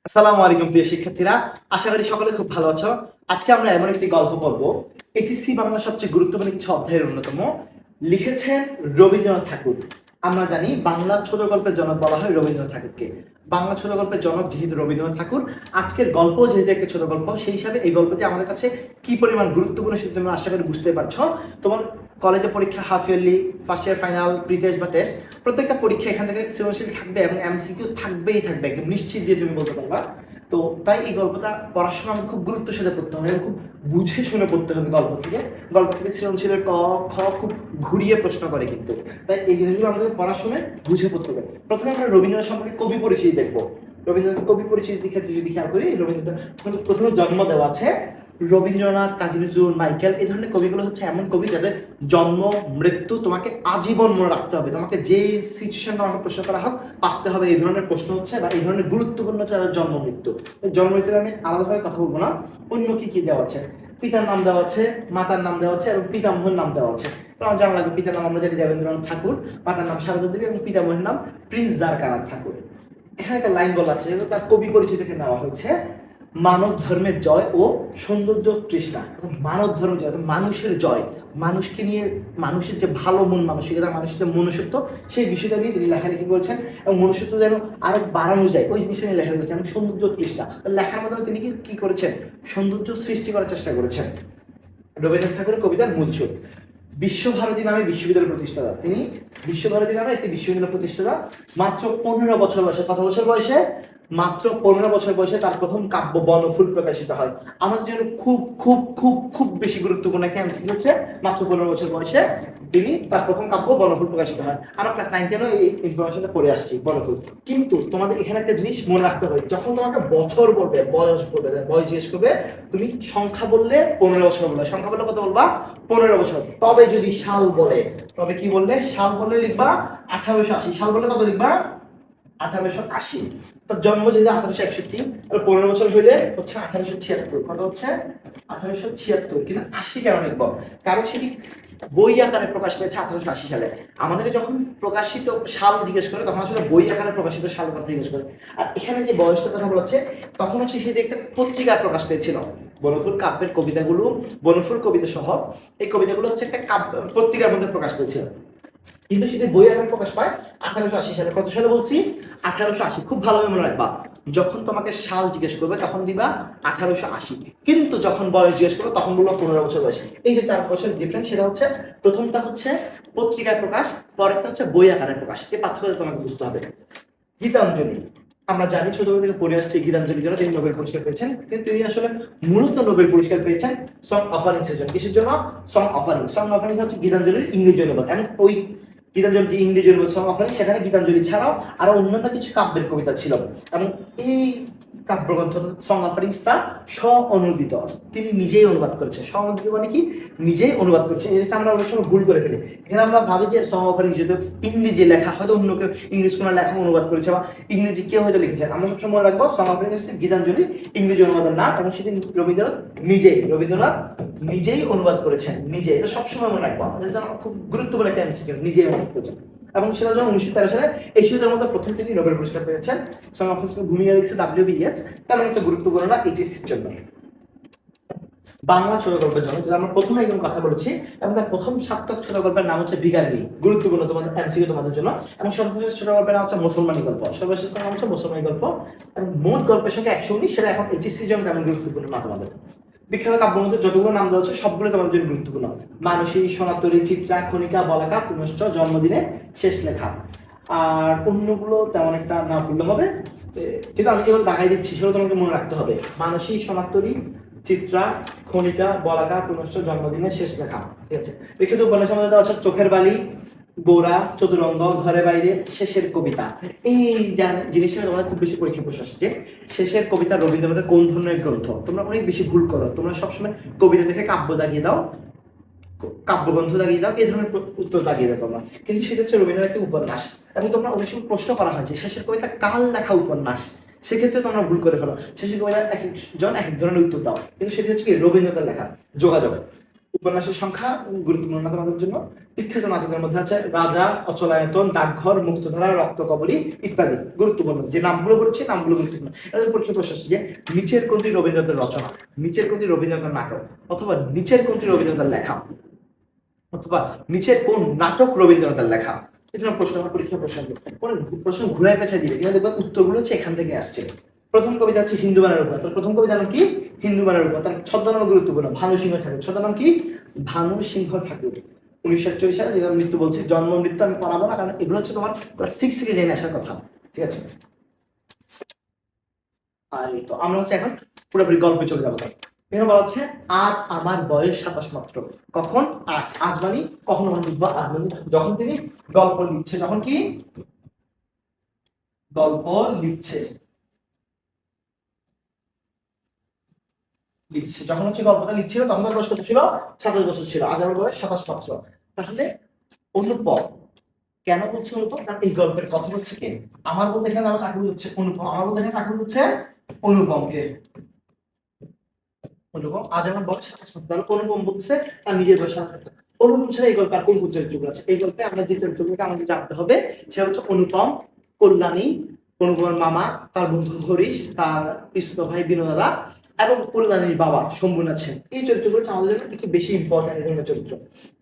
আসসালামু আলাইকুম প্রিয় শিক্ষার্থীরা, আশা করি সকলে খুব ভালো আছো। আজকে আমরা এমন একটি গল্প পড়ব, এইচএসসি বাংলা সবচেয়ে গুরুত্বপূর্ণ কিছু অধ্যায়ের অন্যতম। লিখেছেন রবীন্দ্রনাথ ঠাকুর। আমরা জানি বাংলা ছোট গল্পের জনক বলা হয় রবীন্দ্রনাথ ঠাকুরকে। বাংলা ছোট গল্পের জনক যেহেতু রবীন্দ্রনাথ ঠাকুর, আজকের গল্প যেহেতু একটা ছোট গল্প, সেই হিসাবে এই গল্পটি আমাদের কাছে কি পরিমাণ গুরুত্বপূর্ণ সেটা তুমি আশা করি বুঝতে পারছো। তোমার কলেজে পরীক্ষা, half yearly, first year final, pre test বা টেস্ট, প্রত্যেকটা পরীক্ষা এখান থেকে সৃজনশীল থাকবে এবং এমসিকিউ থাকবেই থাকবে, একদম নিশ্চিত দিয়ে তুমি বলতে পারবা। তো তাই এই গল্পটা পড়ার সময় আমাদের খুব গুরুত্বের সাথে পড়তে হবে এবং খুব বুঝে শুনে পড়তে হবে। গল্প থেকে সৃজনশীলের ক খ খুব ঘুরিয়ে প্রশ্ন করে, কিন্তু তাই এই জিনিসগুলো আমাদের পড়ার সময় বুঝে পড়তে হবে। প্রথমে আমরা রবীন্দ্রনাথ সম্পর্কে কবি পরিচিতি দেখবো। রবীন্দ্রনাথ কবি পরিচিতির ক্ষেত্রে যদি খেয়াল করি, রবীন্দ্রনাথ প্রথমে জন্ম দেওয়া আছে রবীন্দ্রনাথ, কাজী নজরুল, মাইকেল, এই ধরনের কবিগুলো হচ্ছে এমন কবি যাদের জন্ম মৃত্যু তোমাকে আজীবন মনে রাখতে হবে। তোমাকে যে সিচুয়েশনটা আমাকে প্রশ্ন করা হোক পারতে হবে। এই ধরনের প্রশ্ন হচ্ছে বা এই ধরনের গুরুত্বপূর্ণ হচ্ছে তাদের জন্ম মৃত্যু। জন্ম মৃত্যুর আমি আলাদাভাবে কথা বলবো না। অন্য কি কি দেওয়া আছে, পিতার নাম দেওয়া আছে, মাতার নাম দেওয়া আছে এবং পিতামহের নাম দেওয়া আছে। আমার জানা লাগবে পিতার নাম আমরা জানি দেবেন্দ্রনাথ ঠাকুর, মাতার নাম সারদা দেবী এবং পিতামহের নাম প্রিন্স দ্বারকানাথ ঠাকুর। এখানে একটা লাইন বলা আছে, তার কবি পরিচিতিকে নেওয়া হয়েছে মানব ধর্মের জয় ও সৌন্দর্য তৃষ্ণা। মানব ধর্মের জয়, মানুষের জয়, মানুষকে নিয়ে, মানুষের যে ভালো মন মানসিকতা, মানুষের যে মনুষ্যত্ব, সেই বিষয়টা নিয়ে তিনি লেখালেখি করেছেন এবং মনুষ্যত্ব যেন আরো বাড়ানো যায় ওই জিনিসটা নিয়ে লেখালেখি করেছেন। এবং সৌন্দর্য তৃষ্ণা লেখার মাধ্যমে তিনি কি করেছেন, সৌন্দর্য সৃষ্টি করার চেষ্টা করেছেন। রবীন্দ্রনাথ ঠাকুরের কবিতার মূল সুর। বিশ্বভারতী নামে বিশ্ববিদ্যালয় প্রতিষ্ঠাতা তিনি। বিশ্বভারতী নামে একটি বিশ্ববিদ্যালয় প্রতিষ্ঠাতা। মাত্র 15 বছর বয়সে, কত বছর বয়সে? মাত্র 15 বছর বয়সে তার প্রথম কাব্য বনফুল প্রকাশিত হয়। আমাদের জন্য খুব খুব খুব খুব বেশি গুরুত্বপূর্ণ একটা এমসিকিউ হচ্ছে, মাত্র 15 বছর বয়সে তিনি তার প্রথম কাব্য বনফুল প্রকাশিত হয়। আমরা ক্লাস 9 10 এই ইনফরমেশনটা পড়ে আসছি, বনফুল। কিন্তু তোমাদের এখানে একটা জিনিস মনে রাখতে হবে, যখন তোমাকে বছর বলবে, বয়স বলবে, বয়স জিজ্ঞেস করবে, তুমি সংখ্যা বললে 15 বছর বলবে, সংখ্যা বললে কত বলবা? 15 বছর। তবে যদি সাল বলে, তবে কি বললে? সাল বললে লিখবা 1880। সাল বললে কত লিখবা? 1880। তার জন্ম যেহেতু 1861, আর 15 বছর হইলে হচ্ছে 1876। কত হচ্ছে? 1876। কিন্তু 80 কেন লিখবো? কারণ সেটি বই আকারে প্রকাশ পেয়েছে 1880 সালে। আমাদেরকে যখন প্রকাশিত সাল জিজ্ঞেস করে তখন আসলে বই আকারে প্রকাশিত সাল কথা জিজ্ঞেস করে। আর এখানে যে বয়সটার কথা বলছে, তখন হচ্ছে সেটি একটা পত্রিকায় প্রকাশ পেয়েছিল। বনফুল কাব্যের কবিতাগুলো, বনফুল কবিতা সহ এই কবিতাগুলো হচ্ছে একটা কাব্য পত্রিকার মধ্যে প্রকাশ পেয়েছিল। কিন্তু সেটি বই আকারে প্রকাশ পায় 1880 সালে। কত সালে বলছি? 1880। খুব ভালোভাবে মনে রাখবা, যখন তোমাকে সাল জিজ্ঞেস করবে তখন দিবা 1880, কিন্তু যখন বয়স জিজ্ঞেস করবে তখন বলবো 15 বছর বয়সে। এই যে 4 বছর ডিফারেন্স, সেটা হচ্ছে প্রথমটা হচ্ছে পত্রিকায় প্রকাশ, পরেরটা হচ্ছে বই আকারে প্রকাশ। এই পার্থক্যটা তোমাকে বুঝতে হবে। গীতাঞ্জলি, আমরা জানি ছোটবেলা থেকে পড়ে আসছি গীতাঞ্জলির জন্য তিনি নোবেল পুরস্কার পেয়েছেন, কিন্তু তিনি আসলে মূলত নোবেল পুরস্কার পেয়েছেন সং অফারিংস এর জন্য। কিসের জন্য? Song offering. সং অফারিং হচ্ছে গীতাঞ্জলির ইংরেজি অনুবাদ। এবং ওই গীতাঞ্জলি যে ইংরেজি অনুবাদ সং অফারিং, সেখানে গীতাঞ্জলি ছাড়াও আরো অন্যান্য কিছু কাব্যের কবিতা ছিল। এবং এই কাব্যগ্রন্থ সং অফারিংস তা স্ব-অনুদিত, তিনি নিজেই অনুবাদ করেছেন। স্ব-অনুদিত মানে কি? নিজেই অনুবাদ করেছেন। এটা আমরা অনেক সময় ভুল করে ফেলি। এখানে আমরা ভাবি যে সং অফারিংস যেহেতু ইংরেজি লেখা, হয়তো অন্য কেউ ইংলিশ কোনো লেখা অনুবাদ করেছে বা ইংরেজি কেউ হয়তো লিখেছেন। আমরা সবসময় মনে রাখবো সং অফারিংস গীতাঞ্জলির ইংরেজি অনুবাদের নাম, এবং সেটি রবীন্দ্রনাথ নিজেই অনুবাদ করেছেন, নিজে। এটা সবসময় মনে রাখবো, আমাদের জন্য খুব গুরুত্বপূর্ণ একটা এমসিকিউ, নিজেই অনুবাদ করেছেন। এবং সেটা যখন 1913 সালে এশিয়াদের মধ্যে প্রথম তিনি নোবেল পুরস্কার পেয়েছেন। সং অফারিংস ভূমিকা লিখছে WB ইয়েটস, তেমন একটা গুরুত্বপূর্ণ না এইচএসসির জন্য। বাংলা ছোট গল্পের জন্য যেটা আমরা প্রথমে একদম কথা বলেছি, এবং তার প্রথম সার্থক ছোট গল্পের নাম হচ্ছে ভিখারিনী। গুরুত্বপূর্ণ তোমাদের এমসিকিউ তোমাদের জন্য। এবং সর্বশেষ ছোট গল্পের নাম হচ্ছে মুসলমানি গল্প। সর্বশেষ নাম হচ্ছে মুসলমানি গল্প। এবং মোট গল্পের সংখ্যা 119। সেটা এখন এইচএসসির জন্য তেমন গুরুত্বপূর্ণ না তোমাদের। বিখ্যাত কাব্যগ্রন্থ যতগুলো নাম দেওয়া হচ্ছে সবগুলো তোমাদের জন্য গুরুত্বপূর্ণ। মানসী, সোনাতরী, চিত্রা, খনিকা, বলাকা, পুনশ্চ, জন্মদিনে, শেষ লেখা। আর অন্যগুলো তেমন একটা না বললে হবে, কিন্তু আমি যেগুলো দেখাই দিচ্ছি সেগুলো তোমাকে মনে রাখতে হবে। মানসী, সোনাতরী, চিত্রা, খনিকা, বলাকা, পুনশ্চ, জন্মদিনে, শেষ লেখা। ঠিক আছে। বিখ্যাত উপন্যাসের মধ্যে দেওয়া আছে চোখের বালি, গোরা, চতুরঙ্গ, ঘরে বাইরে, শেষের কবিতা। এই জিনিসটা তোমাদের খুব বেশি পরীক্ষা প্রশ্ন আসছে, শেষের কবিতা রবীন্দ্রনাথের কোন ধরনের গ্রন্থ? তোমরা অনেক বেশি ভুল করো। তোমরা সবসময় কবিতা দেখে কাব্য দাগিয়ে দাও, কাব্যগ্রন্থ দাগিয়ে দাও, এই ধরনের উত্তর দাগিয়ে দাও তোমরা। কিন্তু সেটা হচ্ছে রবীন্দ্রনাথ একটি উপন্যাস। এবং তোমরা অনেক সময় প্রশ্ন করা হয়েছে শেষের কবিতা কাল লেখা উপন্যাস, সেক্ষেত্রে তোমরা ভুল করে ফেলো। শেষের কবিতা এক একজন এক এক ধরনের উত্তর দাও, কিন্তু সেটি হচ্ছে কি রবীন্দ্রনাথের লেখা। যোগাযোগ, উপন্যাসের সংখ্যা গুরুত্বপূর্ণ না তোমাদের জন্য। বিখ্যাত নাটকের মধ্যে আছে রাজা, অচলায়তন, ডাকঘর, মুক্তধারা, রক্তকবরী ইত্যাদি। গুরুত্বপূর্ণ যে নামগুলো বলেছি, নামগুলো গুরুত্বপূর্ণ। এটা পরীক্ষা প্রশ্ন আসছে যে নিচের কোনটি রবীন্দ্রনাথের রচনা, নিচের কোনটি রবীন্দ্রনাথের নাটক, অথবা নিচের কোনটি রবীন্দ্রনাথের লেখা, অথবা নিচের কোন নাটক রবীন্দ্রনাথের লেখা। এটা প্রশ্ন, আমার পরীক্ষা প্রশ্ন প্রশ্ন ঘুরায় পেঁচায় দিবে, কিন্তু দেখবে উত্তরগুলো হচ্ছে এখান থেকে আসছে। প্রথম কবিতা হচ্ছে হিন্দু বানের উপর। তার প্রথম কবিতার নাম কি? হিন্দু বানের উপর। তার ছদ্মনাম গুরুত্বপূর্ণ, ভানু সিংহ ঠাকুর। ছদ্মনাম কি? ভানু সিংহ ঠাকুর। 1941 সালে, যেটা মৃত্যু বলছি, জন্ম মৃত্যু আমি পড়াবো না, কারণ এগুলো হচ্ছে তোমার ক্লাস 6 থেকে জেনে আসার কথা। ঠিক আছে, আর তো আমরা হচ্ছে এখন পুরোপুরি গল্পে চলে যাবো। এখানে বলা হচ্ছে আজ আমার বয়স 27 মাত্র। কখন? আজ। আজ মানে কখনো মানে বুঝবা, আজ মানে যখন তিনি গল্প লিখছে। যখন কি গল্প লিখছে, যখন হচ্ছে গল্পটা লিখছিল তখন তার বয়স কত ছিল? 27 বছর ছিল। আজ আমার বয়স 27 মাত্র। তাহলে অনুপম, কেন বলছে অনুপম? কারণ এই গল্পের কথা হচ্ছে কে? আমার বলতে এখানে আমরা কাকে বলছে? অনুপম। আমার বলতে এখানে কাকে বলছে? অনুপমকে। অনুপম, আজ আমার বয়স 27 মাত্র। তাহলে অনুপম বলছে তার নিজের বয়স 27 মাত্র। অনুপম ছাড়া এই গল্পে আর কোন কোন চরিত্রগুলো আছে? এই গল্পে আমরা যে চরিত্রগুলোকে আমাদের জানতে হবে সে হচ্ছে অনুপম, কল্যাণী, অনুপমের মামা, তার বন্ধু হরিশ, তার পিসতুতো ভাই বিনোদা এবং কল্যাণীর বাবা শম্ভুনাথ সেন। এই চরিত্রগুলো হচ্ছে আমাদের জন্য একটু বেশি ইম্পর্টেন্ট চরিত্র।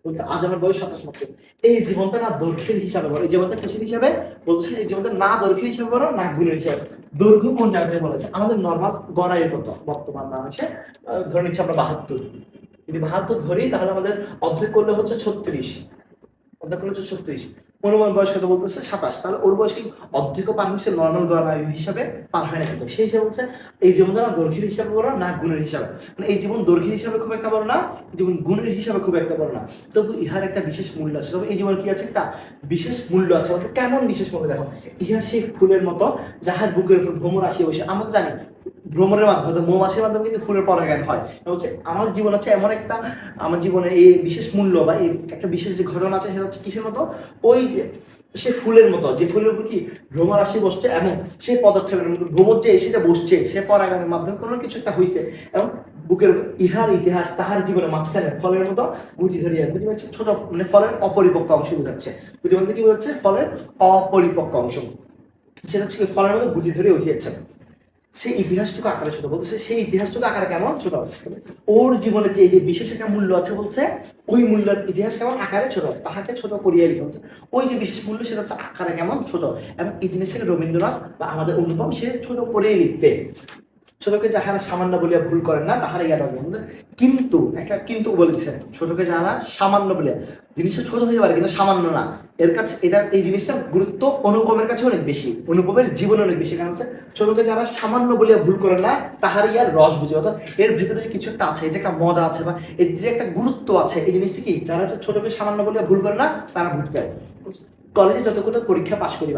বলছে আজ আমার বয়স 27 মাত্র। এই জীবনটা না দৈর্ঘ্যের হিসাবে বলো, এই জীবনটা কিসের হিসাবে বলছে? এই জীবনটা না দৈর্ঘ্যের হিসাবে বলো, না গুণের হিসাবে। দৈর্ঘ্য কোন জায়গায় বলেছে? আমাদের নর্মাল গড়াইয়ের কত বর্তমান বাংলাদেশে ধরে নিচ্ছে আমরা 72। যদি 72 ধরি তাহলে আমাদের অর্ধেক করলে হচ্ছে 36, অর্ধেক করলে হচ্ছে 36। অনুমান বয়স কত বলতেছে? 27। তাহলে ওর বয়স কি অর্ধেকও পার হয়েছে নর্মাল গড়াই হিসাবে? পার হয় না। কিন্তু সেই হিসাবে বলছে এই জীবনটা না দৈর্ঘ্যের হিসাবে বড়, না গুণের হিসাবে। মানে এই জীবন দৈর্ঘ্যের হিসাবে খুব একটা বড় না, জীবন গুণের হিসাবে খুব একটা বড় না। তবু ইহার একটা বিশেষ মূল্য আছে। তবে এই জীবন কি আছে? একটা বিশেষ মূল্য আছে। কেমন বিশেষ মূল্য? দেখো, ইহা সেই ফুলের মতো যাহার বুকের উপর ভ্রমর আসিয়া বসে। আমরা জানি ভ্রমণের মাধ্যমে, মৌমাছির মাধ্যমে কিন্তু ফুলের পরাগায়ন হয়। হচ্ছে আমার জীবন হচ্ছে এমন একটা, আমার জীবনের এই বিশেষ মূল্য বা এই একটা বিশেষ যে ঘটনা আছে সেটা হচ্ছে কিসের মতো? ওই যে সে ফুলের মতো, যে ফুলের উপর কি ভ্রমর আসি বসছে, এবং সেই পদক্ষেপের মতো ভ্রমর যে এসে বসছে, সে পরাগায়নের মাধ্যমে কোনো কিছু একটা হয়েছে, এবং বুকের ইহার ইতিহাস তাহার জীবনের মাঝখানে ফলের মতো গুটি ধরিয়া, গুটি হচ্ছে ছোট, মানে ফলের অপরিপক্ক অংশ বোঝাচ্ছে। গুটি বলতে কি বোঝাচ্ছে? ফলের অপরিপক্ক অংশ। সেটা হচ্ছে ফলের মতো গুটি ধরে উঠিয়েছে। সেই ইতিহাসটুকু আকারে ছোট বলছে, সেই ইতিহাসটুকু আকারে কেমন ছোট? ওর জীবনে যে বিশেষ একটা মূল্য আছে বলছে, ওই মূল্যের ইতিহাস কেমন আকারে ছোট, তাহাকে ছোট করিয়া লিখে বলছে। ওই যে বিশেষ মূল্য সেটা হচ্ছে আকারে কেমন ছোট, এবং এই জিনিসটাকে রবীন্দ্রনাথ বা আমাদের অনুপম সে ছোট করেই লিখবে। ছোটকে যাহারা সামান্য বলিয়া ভুল করেন না তাহারা ইয়ার রাখবেন। কিন্তু একটা কিন্তু বলেছে, ছোটকে যারা সামান্য বলে, জিনিসটা ছোট হতে পারে কিন্তু সামান্য না। এর কাছে এটা, এই জিনিসটার গুরুত্ব অনুপমের কাছে অনেক বেশি, অনুপমের জীবনে অনেক বেশি। কারণ হচ্ছে ছোটকে যারা সামান্য বলিয়া ভুল করে না তাহার ইয়ার রস বুঝে, অর্থাৎ এর ভেতরে যে কিছু একটা আছে, এই যে একটা মজা আছে বা এর যে একটা গুরুত্ব আছে, এই জিনিসটা কি যারা ছোটকে সামান্য বলিয়া ভুল করে না তারা বুঝবে। কলেজে যতগুলো পরীক্ষা পাশ করি,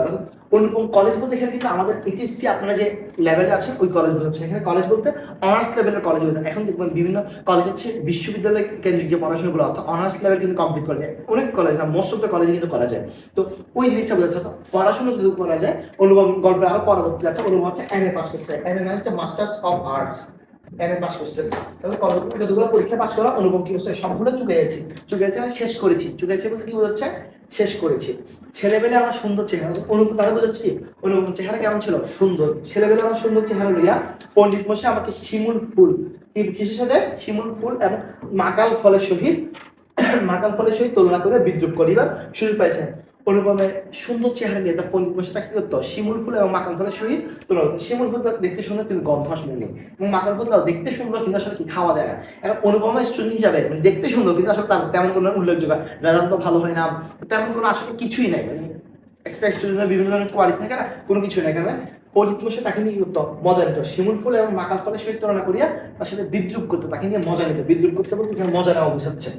অনুপম কলেজ বলতে এখানে কিন্তু আমাদের এইচএসসি আপনারা যে লেভেলে আছেন ওই কলেজ বোঝাচ্ছে। এখানে কলেজ বলতে অনার্স লেভেলের কলেজ বোঝাচ্ছে। এখন দেখবেন বিভিন্ন কলেজ হচ্ছে বিশ্ববিদ্যালয় কেন্দ্রিক যে পড়াশোনাগুলো, অর্থাৎ অনার্স লেভেল কিন্তু কমপ্লিট করা যায়। অনেক কলেজ না, মোস্ট অফ দ্য কলেজে কিন্তু করা যায়। তো ওই জিনিসটা বোঝাচ্ছে, তো পড়াশোনা যদি করা যায়। অনুপম গল্পের আরো পরবর্তী আছে, অনুপম হচ্ছে এমএ পাস করছে। এমএ মানে হচ্ছে masters of arts, MA pass করছে। তাহলে যতগুলো পরীক্ষা পাস করা অনুপম কি করছে? সবগুলো চুকে গেছি। চুকে গেছে মানে শেষ করেছি। চুকে গেছে বলতে কি বোঝাচ্ছে? শেষ করেছি। ছেলেবেলে আমার সুন্দর চেহারা, অনুপম তারা বোঝাচ্ছে কি অনুপম চেহারা কেমন ছিল? সুন্দর। ছেলেবেলে আমার সুন্দর চেহারা লইয়া পণ্ডিত মশাই আমাকে শিমুল ফুল, কিসের সাথে? শিমুল ফুল এবং মাকাল ফলের সহিত তুলনা করে বিদ্রুপ করিবার সুযোগ পাইছেন। অনুপমের সুন্দর চেহারা নিয়ে তার পণ্ডিত মশাই তাকে কি করতো? শিমুল ফুল এবং মাকাল ফলের সহিত তুলনা করতো। শিমুল ফুলটা দেখতে সুন্দর কিন্তু গন্ধ আসলে নেই, এবং মাকাল ফুলটাও দেখতে সুন্দর কিন্তু আসলে কি খাওয়া যায় না। এখন অনুপমের স্টুডেন্ট হিসাবে মানে দেখতে সুন্দর কিন্তু আসলে তার তেমন কোনো উল্লেখযোগ্য, রেজাল্ট তো ভালো হয় না, তেমন কোনো আসলে কিছুই নাই। মানে এক্সট্রা স্টুডেন্টের বিভিন্ন ধরনের কোয়ালিটি থাকে না, কোনো কিছু নাই। কারণ পণ্ডিত মশাই তাকে নিয়ে করতো মজা নিত, শিমুল ফুল এবং মাকাল ফলের সহিত তুলনা করিয়া তার সাথে বিদ্রুপ করতো, তাকে নিয়ে মজা নিত। বিদ্রুপ করতে বলতে মজা নেওয়া বোঝাচ্ছে।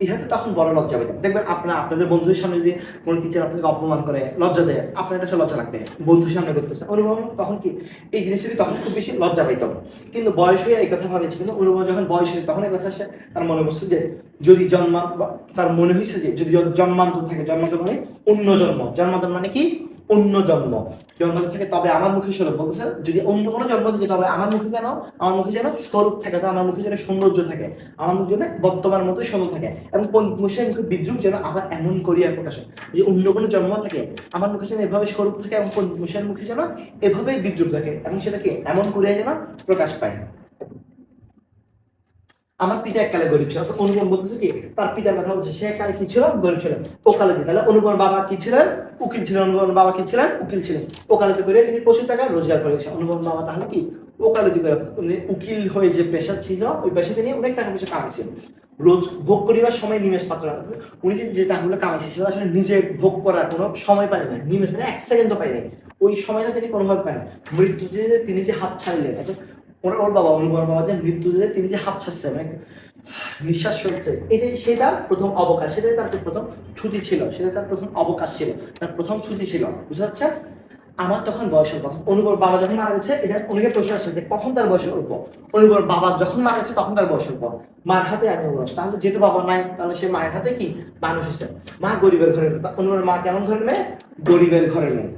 ইহাতে তখন বড় লজ্জা পেতাম। দেখবেন আপনাদের বন্ধুদের সামনে যদি কোনো টিচার আপনাকে অপমান করে, লজ্জা দেয়, আপনার কাছে লজ্জা লাগবে, বন্ধুর সামনে করতেছে। অনুভব তখন কি এই জিনিসটি তখন খুব বেশি লজ্জা পাইতাম। কিন্তু বয়স হয়ে এই কথা ভাবেছি, কিন্তু অনুভব যখন বয়স হয়েছে তখন এই কথা সে তার মনে বসছে যে যদি তার মনে হয়েছে যে যদি জন্মান্তর থাকে, জন্মান্তর মানে অন্য জন্মান্তর মানে কি? অন্য জন্ম জন্ম থাকে তবে আমার মুখে স্বরূপ বলতেছে, যদি অন্য কোনো জন্ম থাকে তবে আমার মুখে কেন, আমার মুখে যেন স্বরূপ থাকে, আমার মুখে যেন সৌন্দর্য থাকে, আমার মুখে যেন বর্তমান মতোই সুন্দর থাকে, এবং মুখে মুখে বিদ্রুপ যেন আবার এমন করিয়া প্রকাশ হয়। যে অন্য কোনো জন্ম থাকে আমার মুখে যেন এভাবে স্বরূপ থাকে, এবং মুখের মুখে যেন এভাবেই বিদ্রুপ থাকে, এবং সেটাকে এমন করিয়া যেন প্রকাশ পায়। আমার পিতা এককালে গরিব ছিল, তো অনুপম বলতেছে কি তার পিতার কথা বলছে, সে এককালে কি ছিল, গরিব ছিল। ওকালতি, তাহলে অনুপম বাবা কি ছিলেন, উকিল ছিলেন। অনুপম বাবা কি ছিলেন, উকিল ছিলেন। ওকালতি করে তিনি প্রচুর টাকা রোজগার করেছে। অনুপম বাবা তাহলে কি ওকালতি করে, উকিল হয়ে যে পেশা ছিল ওই পেশা তিনি অনেক টাকা পয়সা কামাইছেন। রোজ ভোগ করিবার সময় নিমেষ পাত্র, উনি যে টাকাগুলো কামাইছে সেগুলো আসলে নিজে ভোগ করার কোনো সময় পায় না, নিমেষ মানে এক সেকেন্ডও পায় নাই, ওই সময়টা তিনি কোনোভাবে পায় না। মৃত্যুতে তিনি যে হাত ছাড়লেন, ওর বাবা অনুপম বাবা যে মৃত্যুতে তিনি যে হাত ছাড়ছে, মানে নিঃশ্বাস ফেলছে, এটাই সেটা প্রথম অবকাশ, সেটাই তার প্রথম ছুটি ছিল, সেটা তার প্রথম অবকাশ ছিল, তার প্রথম ছুটি ছিল। বুঝতে পারছে? আমার তখন বয়স অল্প। অনুপর বাবা যখন মারা গেছে, এটা অনেকে প্রশ্ন আসছে যে কখন তার বয়স অল্প। অনুপর বাবা যখন মারা গেছে তখন তার বয়স অল্প, মার হাতে আমি বয়স, তাহলে যেহেতু বাবা নাই তাহলে সে মায়ের হাতে কি মানুষ হয়েছে। মা গরিবের ঘরের মেয়ে, অনুপর মা কেমন ঘরের মেয়ে, গরিবের ঘরের মেয়ে।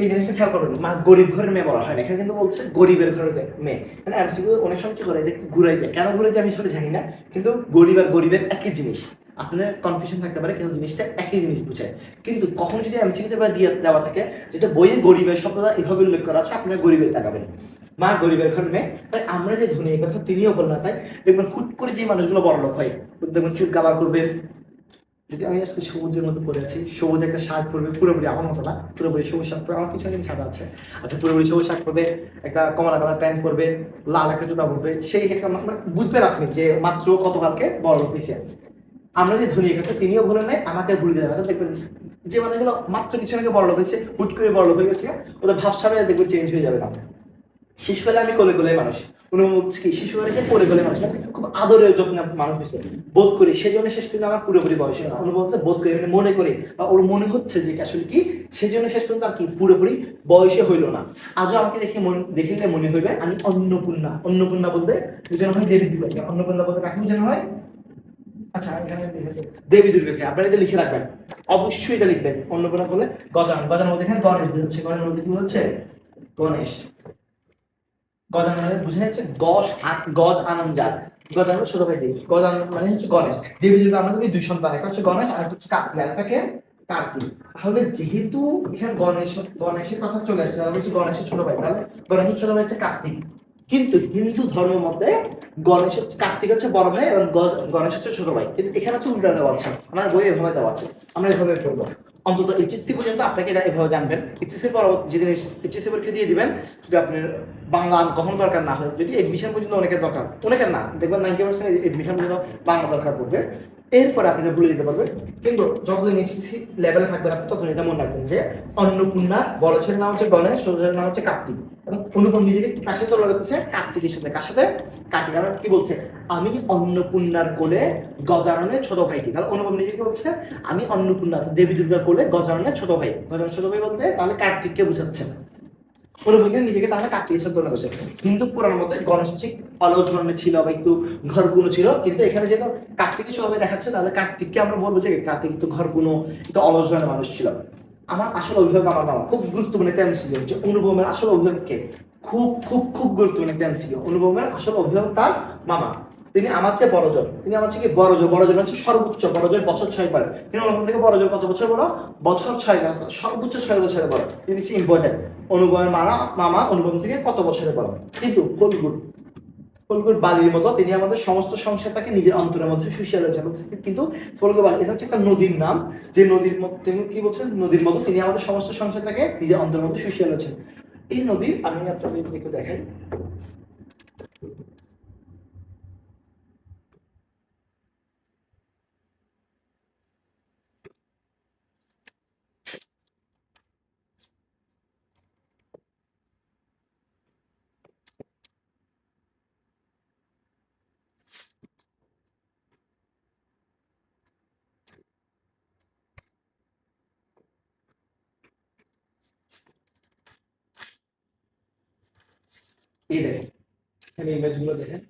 এই জিনিসটা খেয়াল করবেন, মা গরিব ঘরের মেয়ে বলা হয় না, এখানে কিন্তু বলছে গরিবের ঘরের মেয়ে। মানে এমসিকিউ অনেক সময় কি করে দেখতে ঘুরাই দেয়, কেন ঘুরাই দেয় আমি আসলে জানি না, কিন্তু গরিব আর গরিবের একই জিনিস, আপনাদের কনফিউশন থাকতে পারে কিন্তু জিনিসটা একই জিনিস বুঝায়। কিন্তু কখন যদি এমসিকিউতে বা দিয়ে দেওয়া থাকে যেটা বইয়ে গরিবের শব্দটা এভাবে উল্লেখ করা আছে, আপনারা গরিবের তাকাবেন, মা গরিবের ঘরের মেয়ে। তাই আমরা যে ধনী এই কথা তিনিও বলেন না, তাই দেখবেন হুট করে যে মানুষগুলো বড়লোক হয় দেখবেন চুল কালার করবে। যদি আমি আজকে সবুজের মতো পরে আছি, সবুজ একটা শার্ট পরবে, পুরোপুরি আমার মতো না, পুরোপুরি সবুজ শার্ট পরবে, আমার পিছনে সাদা আছে, আচ্ছা পুরোপুরি সবুজ শার্ট পরবে, একটা কমলা কালার প্যান্ট পরবে, লাল একটা জুতা পরবে, সেই একটা মানে বুঝবেন আপনি যে মাত্র কতকালকে বড় লোক হয়েছে। আমরা যে ধনী কথা তিনিও ভুলে নাই, আমাকে ভুলে দেয় না। দেখবেন যে মানুষগুলো মাত্র কিছু আগে বড় লোক হয়েছে, হুট করে বড় লোক হয়ে গেছে, ওদের ভাবসাবে দেখবেন চেঞ্জ হয়ে যাবে না। শিশুকালে আমি কোলে কোলে মানুষ, উনি বলছে কি শিশুকালে সে কোলে কোলে মানুষ, খুব আদরের যত্ন মানুষ হয়েছে বোধ করি, সেই জন্য শেষ পর্যন্ত আমার পুরোপুরি বয়স হয় না। উনি বলছে বোধ করি মানে মনে করি, বা ওর মনে হচ্ছে যে আসলে কি, সেই জন্য শেষ পর্যন্ত আর কি পুরোপুরি বয়সে হইল না। আজও আমাকে দেখে দেখিলে মনে হইবে আমি অন্নপূর্ণা। অন্নপূর্ণা বলতে বুঝানো হয় দেবী দুর্গাকে, অন্নপূর্ণা বলতে কাকে বোঝানো হয়, আচ্ছা এখানে দেবী দুর্গাকে। আপনারা এটা লিখে রাখবেন, অবশ্যই এটা লিখবেন। অন্নপূর্ণা বলে গজান, গজান মধ্যে এখানে গণেশ বুঝাচ্ছে, গণেশ মধ্যে কি বলছে, গণেশ। গজানন বুঝে যাচ্ছে গজ আনন্দ যার, গজানন ছোট ভাই দেবী, গজানন মানে হচ্ছে গণেশ। দেবী দুর্গা আমাদের দুই সন্তান, একটা হচ্ছে গণেশ আর একটা হচ্ছে কার্তিক, আর তাকে কার্তিক। তাহলে যেহেতু এখানে গণেশের কথা চলে আসছে, তাহলে হচ্ছে গণেশের ছোট ভাই, তাহলে গণেশের ছোট ভাই হচ্ছে কার্তিক। কিন্তু হিন্দু ধর্মের মধ্যে গণেশ কার্তিক হচ্ছে বড় ভাই এবং গণেশ হচ্ছে ছোট ভাই, কিন্তু এখানে হচ্ছে উল্টা দেওয়া আছে, আমার বই এভাবে দেওয়া আছে, আমরা এভাবে পড়বো। অন্তত এইচএসসি পর্যন্ত আপনাকে এটা এভাবে জানবেন। এইচএসসি পরবর্তী যেদিন এইচএসসি পরীক্ষা দিয়ে দিবেন, যদি আপনার বাংলা কখনো দরকার না হয়, যদি এডমিশন পর্যন্ত অনেকের দরকার, অনেকের না, দেখবেন 90% এডমিশন পর্যন্ত বাংলা দরকার পড়বে, এরপরে আপনি ভুলে যেতে পারবেন। কিন্তু যতদিন এইচএসসি লেভেলে থাকবেন আপনি ততদিন এটা মনে রাখবেন যে অন্নপূর্ণার বড় ছেলের নাম হচ্ছে গণেশ, ছোট ছেলের নাম হচ্ছে কার্তিক, এবং অনুপম নিজেকে কার সাথে তুলনা করতেছে, কার্তিকের সাথে। কার সাথে, কার্তিক। কারণ কি বলছে, আমি অন্নপূর্ণার কোলে গজাননের ছোট ভাইকে, তাহলে অনুপম নিজেকে বলছে আমি অন্নপূর্ণা দেবী দুর্গার কোলে গজাননের ছোট ভাই। গজাননের ছোট ভাই বলতে তাহলে কার্তিককে বুঝাচ্ছে। অনুপম নিজেকে তাহলে কার্তিকের সাথে তুলনা করছে। হিন্দু পুরাণ মতে গণেশ হচ্ছে অলস ধরনের ছিল বা একটু ঘরকুনো ছিল, কিন্তু এখানে যেহেতু কার্তিকের ছোট ভাই দেখাচ্ছে তাহলে কার্তিককে আমরা বলবো যে কার্তিক একটু ঘরকুনো, একটু অলস ধরনের মানুষ ছিল। আমার আসল অভিভাবক আমার বাবা, খুব গুরুত্বপূর্ণ একটা এমসিকিউ যে অনুপমের আসল অভিভাবককে, খুব খুব খুব গুরুত্বপূর্ণ একটা এমসিকিউ। অনুপমের আসল অভিভাবক তার মামা, তিনি আমার চেয়ে বড় জন, তিনি আমার চেয়ে বড় জন, বড় জন হচ্ছে সর্বোচ্চ বড় জন, বছর 6 পারে, তিনি অনুপম থেকে বড় জন কত বছর বড়, বছর 6, সর্বোচ্চ 6 বছরের বড়, তিনি হচ্ছে ইম্পর্টেন্ট। অনুপমের মামা অনুপম থেকে কত বছরের বড়, কিন্তু ফলগুর ফলগুর বালির মতো তিনি আমাদের সমস্ত সংসারটাকে নিজের অন্তরের মধ্যে শুষিয়ে রয়েছেন। কিন্তু ফলগুর বালি এটা হচ্ছে একটা নদীর নাম, যে নদীর মতো তিনি কি বলছেন, নদীর মতো তিনি আমাদের সমস্ত সংসারটাকে নিজের অন্তরের মধ্যে শুষিয়ে রয়েছেন। এই নদীর আমি আপনাদের একটু দেখাই, এই দেখেন এখানে ইমেজ গুলো দেখেন,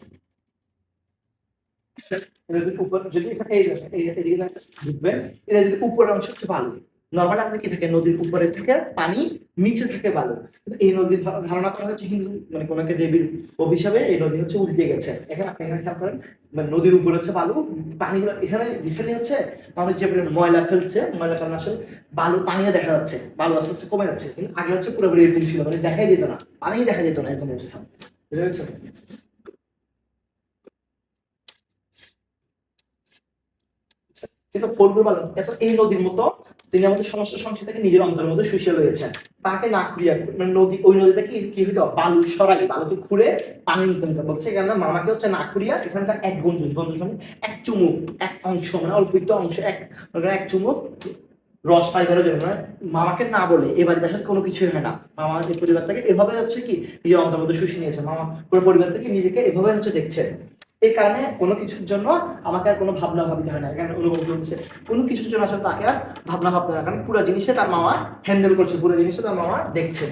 উপর যদি এখানে এই দেখেন, এই এদিকে ঢুকবেন, এটা যদি উপরের অংশ হচ্ছে বালু, নর্মালি আমাদের কি থাকে, নদীর উপরে থেকে পানি, নিচে থেকে বালু। কিন্তু এই নদী ধারণা করা হচ্ছে হিন্দু মানে কোন একটা দেবীর অভিশাপে এই নদী হচ্ছে উল্টে গেছে। এখানে আপনি এখানে খেয়াল করেন, মানে নদীর উপরে হচ্ছে বালু, পানিগুলো এখানে রিসেন্টলি হচ্ছে মানুষ যে পরিমাণ ময়লা ফেলছে, ময়লা কারণে আসলে বালু পানিও দেখা যাচ্ছে, বালু আস্তে আস্তে কমে যাচ্ছে। কিন্তু আগে হচ্ছে পুরোপুরি এরকম ছিল, মানে দেখাই যেত না, পানি দেখা যেত না, এরকম অবস্থা। বুঝা যাচ্ছে? কিন্তু ফজলুল আলম এত এই নদীর মতো তিনি আমাদের সমস্ত সংস্কৃতিকে নিজের অন্তরের মধ্যে শুষিয়ে রয়েছেন। তাকে না খুঁড়িয়া, মানে নদী, ওই নদীতে কি কি হইতো, বালু সরাই, বালুকে খুঁড়ে পানি নিতে হতো। বলছে এখানে মামাকে হচ্ছে না খুঁড়িয়া এখানকার এক বন্ধু, বন্ধু মানে এক চুমুক, এক অংশ, মানে অল্প একটু অংশ, এক চুমুক রস পাইবারের জন্য, মানে মামাকে না বলে এ বাড়িতে আসলে কোনো কিছুই হয় না। মামা এই পরিবার থেকে এভাবে হচ্ছে কি নিজের অন্তর মধ্যে শুষিয়ে নিয়েছে। মামা পুরো পরিবার থেকে নিজেকে এভাবে হচ্ছে দেখছে। এই কারণে কোনো কিছুর জন্য আমাকে আর কোনো ভাবনা ভাবিতে হয় না, এখানে অনুভব করছে কোনো কিছুর জন্য আসলে তাকে আর ভাবনা ভাবতে হয় না, কারণ পুরো জিনিসে তার মামা হ্যান্ডেল করছে, পুরো জিনিসে তার মামা দেখছে।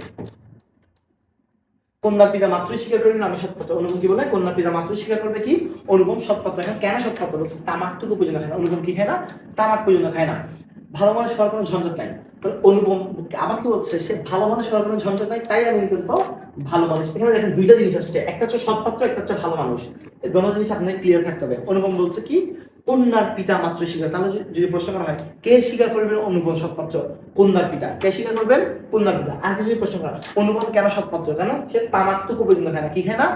কন্যার পিতা মাত্রই স্বীকার করবে আমি সৎপাত্র। অনুপম কি বলে, কন্যার পিতা মাত্রই স্বীকার করবে কি অনুপম সৎপাত্র। এখন কেন সৎপাত্র বলছে, তামাকটুকু পর্যন্ত খায় না। অনুপম কি খায় না, তামাক পর্যন্ত খায় না। ভালো মানুষ হওয়ার কোনো ঝঞ্ঝট নাই। অনুপম আবার কি বলছে, সে ভালো মানুষ হওয়ার কোনো ঝঞ্ঝট নাই, তাই আমি কিন্তু ভালো মানুষ। এখানে দেখেন দুইটা জিনিস আসছে, একটা হচ্ছে সৎপাত্র, একটা হচ্ছে ভালো মানুষ। এই দুটো জিনিস আপনাকে ক্লিয়ার থাকতে হবে। অনুপম বলছে কি কন্যার পিতা মাত্র স্বীকার, তাহলে যদি প্রশ্ন করা হয় কে স্বীকার করবেন অনুপম সৎপাত্র, কন্যার পিতা। কে স্বীকার করবেন, কন্যার পিতা। আর যদি প্রশ্ন করা অনুপম কেন সৎপাত্র, কেন সে তামাক তো খুব খায় না, কি খায় না,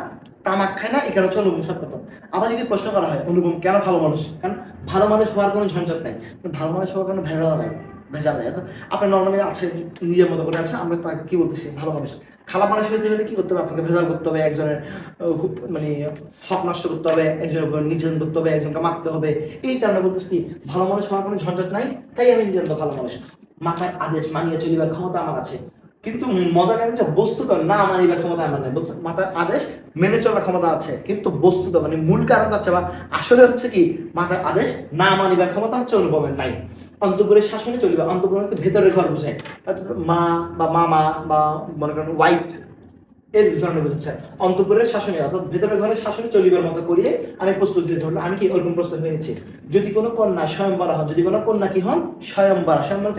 তামাক খায় না, এখানে হচ্ছে অনুপম সৎপাত্র। আবার যদি প্রশ্ন করা হয় অনুপম কেন ভালো মানুষ, কারণ ভালো মানুষ হওয়ার কোনো ঝঞ্ঝট নাই, ভালো মানুষ হওয়ার কোনো ভেজাল নাই, ভেজাল নাই। আপনার নর্মালি আছে নিজের মতো করে আছে, আমরা তাকে কি বলতেছি ভালো মানুষ। খারাপ মানুষ হইতে হলে কি করতে হবে, আপনাকে ভেজাল করতে হবে, একজনের খুব মানে হক নষ্ট করতে হবে, একজনের উপর নির্যাতন করতে হবে, একজনকে মারতে হবে। এই কারণে বলতেছি কি ভালো মানুষ হওয়ার কোনো ঝঞ্ঝট নাই, তাই আমি নিজের মতো ভালো মানুষ। মাথায় আদেশ মানিয়ে চলিবার ক্ষমতা আমার আছে, কিন্তু মজা লাগে যে বস্তুত না মানিবার ক্ষমতা আমার নেই। বলছে মাথার আদেশ মেনে চলার ক্ষমতা আছে, কিন্তু বস্তুত মানে মূল কারণ হচ্ছে বা আসলে হচ্ছে কি মাথার আদেশ না মানিবার ক্ষমতা হচ্ছে অনুভবের নাই। অন্তঃপুরের শাসনে চলিবা, অন্তঃপুর ভেতরের ঘর বোঝায়, মা বা মামা বা মনে করেন ওয়াইফ, এর ধরনের বোঝাচ্ছে। অন্তঃপুরের শাসনে অর্থাৎ ভেতরের ঘরের শাসনে চলিবার মতো করিয়ে আমি প্রস্তুত হয়ে ধরলাম, আমি কি ওরকম প্রস্তুত হয়েছি। যদি কোনো কন্যা স্বয়ংবরা হন, যদি কোনো কন্যা কি হন স্বয়ংবরা, স্বয়ংবরা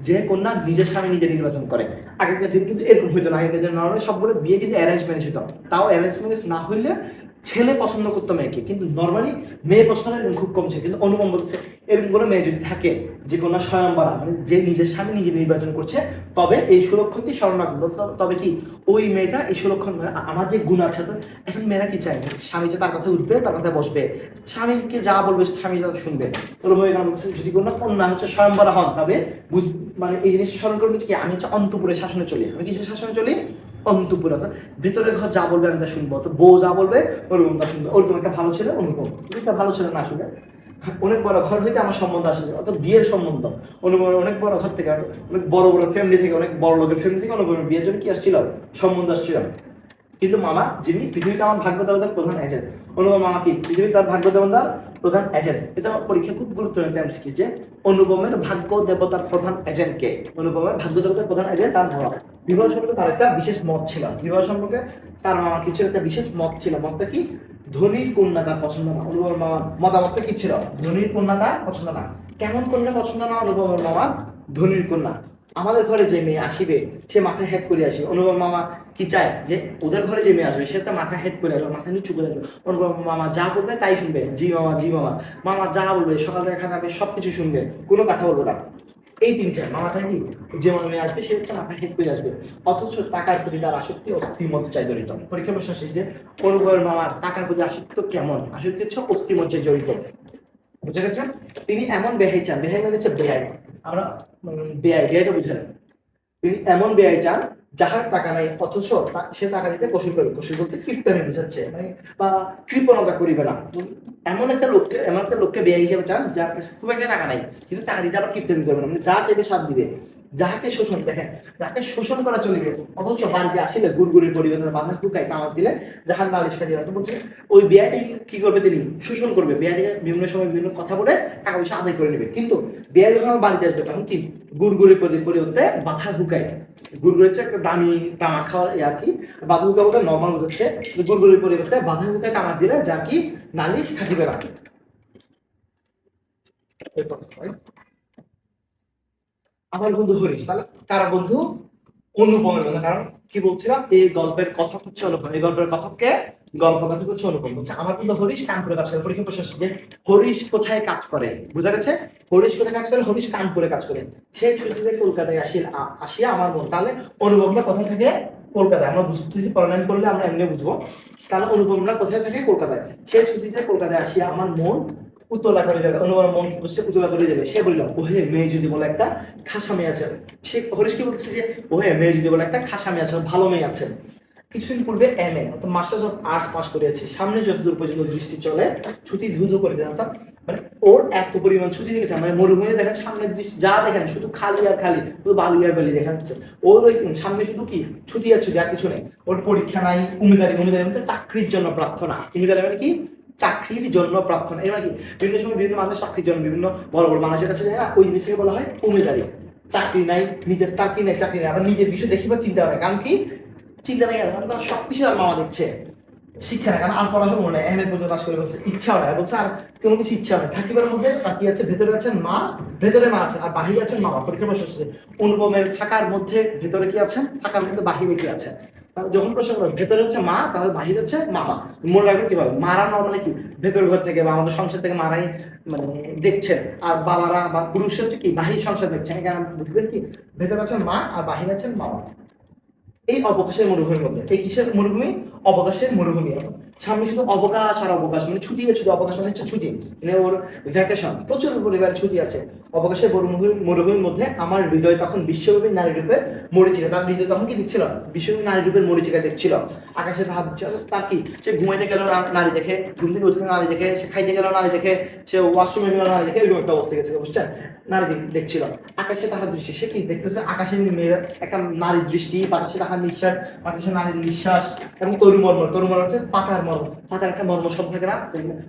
যে কন্যা নিজের স্বামী নিজে নির্বাচন করে। আগেকার দিন কিন্তু এরকম হইতো না, আগেকার দিন নর্মালি সবগুলো বিয়ে কিন্তু অ্যারেঞ্জ ম্যারেজ হতো। তাও অ্যারেঞ্জ ম্যারেজ না হইলে ছেলে পছন্দ করতো মেয়েকে, কিন্তু নর্মালি মেয়ে পছন্দের খুব কম ছিল। কিন্তু অনুপম বলছে এরকম কোনো মেয়ে যদি থাকে যে কোনো স্বয়ংবরা, মানে যে নিজের স্বামী নিজে নির্বাচন করছে, তবে এই সুলক্ষণটি স্মরণ রাখবো। তবে কি ওই মেয়েটা এই সুলক্ষণ, আমার যে গুণ আছে, তো এখন মেয়েরা কি চায় স্বামী যে তার কথা উঠবে, তার কথা বসবে, স্বামীকে যা বলবে স্বামী যা শুনবে। অনুপম এখানে বলছে যদি কোনো কন্যা হচ্ছে স্বয়ংবরা হন, তবে মানে এই জিনিসটা স্মরণ করবে কি আমি হচ্ছে অন্তঃপুরের শাসনে চলি। আমি কিসের শাসনে চলি, অন্তঃপুর, অর্থাৎ ভেতরে ঘর যা বলবে আমি তা শুনবো, তো বউ যা বলবে ওরকম তা শুনবে। ওরকম একটা ভালো ছেলে অনুপম, একটা ভালো ছেলে না শুনে অনেক বড় ঘর হইতে আমার সম্বন্ধ আসে, অর্থাৎ বিয়ের সম্বন্ধ। অনুপম অনেক বড় ঘর থেকে, অনেক বড় বড় ফ্যামিলি থেকে, অনেক বড় লোকের ফ্যামিলি থেকে অনুপমের বিয়ের জন্য কি আসছিল, সম্বন্ধ আসছিল। কিন্তু মামা যিনি পৃথিবীতে আমার ভাগ্য দেবতার প্রধান এজেন্ট, অনুপম মামা কি পৃথিবীর তার ভাগ্য দেবতার প্রধান এজেন্ট। এটা আমার পরীক্ষা খুব গুরুত্ব নিতে এমসিকিউ যে অনুপমের ভাগ্য দেবতার প্রধান এজেন্ট কে, অনুপমের ভাগ্য দেবতার প্রধান এজেন্ট তার মামা। বিবাহ সম্পর্কে তার একটা বিশেষ মত ছিল, বিবাহ সম্পর্কে তার মামা কিছু একটা বিশেষ মত ছিল। মতটা কি, ধনীর কন্যা তার পছন্দ না। অনুপমের মামার মতামতটা কি ছিল, ধনীর কন্যা তার পছন্দ না। কেমন কন্যা পছন্দ না অনুপমের মামার, ধনীর কন্যা। আমাদের ঘরে যে মেয়ে আসিবে সে মাথায় হেড করে আসবে। অনুপম মামা কি চায় যে ওদের ঘরে যে মেয়ে আসবে সে তো মাথা হেড করে আসবে, মাথা নিচু করে আসবে। অনুপম মামা যা বলবে তাই শুনবে, জি মামা জি মামা, মামা যা বলবে সকাল থেকে খাবে সবকিছু শুনবে, কোনো কথা বলবে না। এই তিনটা মামা থাকে কি, যে মেয়ে আসবে সে হচ্ছে মাথা হেড করে আসবে। অথচ টাকার প্রতি তার আসক্তি অস্থিমজ্জায় জড়িত। পরীক্ষা প্রশ্ন শেষ যে অনুপমের মামার টাকার প্রতি আসক্তি কেমন, আসক্তি হচ্ছে অস্থিমজ্জায় জড়িত। বুঝে গেছেন, তিনি এমন বেহাই চান, বেহাই মানে হচ্ছে বেহাই, আমরা বেহাই বেহাই তো বুঝলেন, তিনি এমন ব্যয় চান যাহার টাকা নাই, অথচ সে টাকা দিতে কসুর করবে। কসুর বলতে কীর্তনে বুঝাচ্ছে, মানে বা কৃপণতা করিবে না। এমন একটা লোককে ব্যয় হিসেবে চান যার কাছে খুব একটা টাকা নাই, কিন্তু টাকা দিতে আবার কীর্তন করবে না, মানে যা চাইবে সাথ দিবে। যাহাকে শোষণ, দেখেন যাকে শোষণ করা চলিবে, অথচ বাড়িতে আসিলে গুড়গুড়ির পরিবর্তনে মাথা ঢুকায় কামাত দিলে যাহার নালিশ কাটিয়ে তো বলছে ওই ব্যয়টি কি করবে, তিনি শোষণ করবে। ব্যয় থেকে বিভিন্ন সময় বিভিন্ন কথা বলে টাকা পয়সা আদায় করে নেবে। কিন্তু ব্যয় যখন আমার বাড়িতে আসবে তখন কি গুড়গুড়ির পরিবর্তে মাথা ঢুকায়। গুড়গুড়ি হচ্ছে একটা দামি তামাক খাওয়া আর কি, বাধা হুকা বলতে নর্মাল হচ্ছে গুড়গুড়ির পরিবর্তে বাধা হুকায় তামাক দিলে যা কি নালিশ খাটিবে না। আমার বন্ধু হরিশ, তাহলে কারা বন্ধু? অনুপমের বন্ধু। কারণ কি বলছিলাম, এই গল্পের কথক হচ্ছে অনুপম, এই গল্পের কথককে, গল্প কথক হচ্ছে অনুপম। বলছে আমার বন্ধু হরিশ কানপুরে কাজ করে। পরীক্ষা প্রশ্ন আসছে যে হরিশ কোথায় কাজ করে, বুঝা গেছে? হরিশ কোথায় কাজ করে? হরিশ কানপুরে কাজ করে। সে ছুটিতে কলকাতায় আসিয়া আমার বোন। তাহলে অনুপমরা কোথায় থাকে? কলকাতায়। আমরা বুঝতেছি, পড়ালেন করলে আমরা এমনি বুঝবো। তাহলে অনুপমরা কোথায় থাকে? কলকাতায়। সে ছুটিতে কলকাতায় আসিয়া আমার মন উতলা করে যাবে, অনুপমের মন বসে উতলা করে যাবে। সে বলল, ওহে মেয়ে যদি বলে একটা খাসা মেয়ে আছে। সে হরিশ কি বলতেছে যে ওহে মেয়ে যদি বলে একটা খাসা মেয়ে আছে, ভালো মেয়ে আছে। কিছুদিন পূর্বে এমএ অর্থাৎ মাস্টার্স অফ আর্টস পাস করেছি। সামনে যতদূর পর্যন্ত দৃষ্টি চলে ছুটি ধু ধু করে যায়। অর্থাৎ মানে ওর এত পরিমাণ ছুটি হয়ে গেছে, মানে মরুভূমি দেখেন সামনের দৃষ্টি যা দেখেন শুধু খালি আর খালি, শুধু বালি আর বালি দেখা যাচ্ছে। ওর ওই সামনে শুধু কি ছুটি আর ছুটি, আর কিছু নেই। ওর পরীক্ষা নাই, উমিদারি, উমিদারি মানে চাকরির জন্য প্রার্থনা। উমিদারি মানে কি? চাকরির জন্য প্রার্থনা। এর মানে কি বিভিন্ন সময় বিভিন্ন মানুষ চাকরির জন্য বিভিন্ন বড় বড় মানুষের কাছে যায় না, ওই জিনিসটাকে বলা হয় উমিদারি। চাকরি নাই, নিজের চাকরি নাই, চাকরি নাই, আবার নিজের বিষয় দেখিবার চিন্তা করে। কারণ কি? চিন্তা নেই, কারণ তার সবকিছু তার মামা দেখছে। শিক্ষা না, কারণ আর পড়াশোনা মনে হয়, এমএ পর্যন্ত পাস করে বলছে ইচ্ছাও নাই, বলছে আর কোনো কিছু ইচ্ছা নেই। থাকিবার মধ্যে তার কি আছে? ভেতরে আছেন মা, ভেতরে মা আছেন, আর বাহিরে আছেন মামা। পরীক্ষা প্রশ্ন হচ্ছে অনুপমের থাকার মধ্যে ভেতরে কি আছেন, থাকার মধ্যে বাহিরে কি আছে। যখন প্রশ্ন করবে ভেতরে হচ্ছে মা, তাহলে বাহির হচ্ছে মামা। মনে রাখবেন কিভাবে, মারা নর্মালি কি ভেতর ঘর থেকে বা আমাদের সংসার থেকে মারাই মানে দেখছেন, আর বাবারা বা পুরুষ হচ্ছে কি বাহির সংসার দেখছেন। এখানে বুঝবেন কি ভেতরে আছেন মা আর বাহির আছেন মামা। এই অবকাশের মরুভূমির মধ্যে, এই কিসের মরুভূমি? অবকাশের মরুভূমি। সামনে শুধু অবকাশ আর অবকাশ, মানে ছুটি আছে, অবকাশ মানে হচ্ছে ছুটি, মানে ওর ভ্যাকেশন, প্রচুর পরিবারের ছুটি আছে। অবকাশের মরুভূমির মধ্যে আমার হৃদয় তখন বিশ্বব্যাপী নারী রূপের মরিচিকা। তার হৃদয় তখন কি দেখছিল? বিশ্বব্যাপী নারী রূপের মরিচিকা দেখছিল। আকাশে হাত দিচ্ছিল। তার কি? সে ঘুমাইতে গেল নারী দেখে, ঘুম থেকে উঠতে নারী দেখে, সে খাইতে গেল নারী দেখে, সে ওয়াশরুমে গেল নারী দেখে, এরকম একটা অবস্থা গেছে, বুঝছেন? নারী দেখছিল। আকাশে তাহার দৃষ্টি, সে কি দেখতেছে? আকাশের মেয়ের একটা নারীর দৃষ্টি, বাতাসে তাহার নিঃশ্বাস, বাতাসে নারীর নিঃশ্বাস, এবং তরুমর্ম। তরুমর্ম হচ্ছে পাতার মর্ম। পাতার একটা মর্ম শব্দ থাকে না?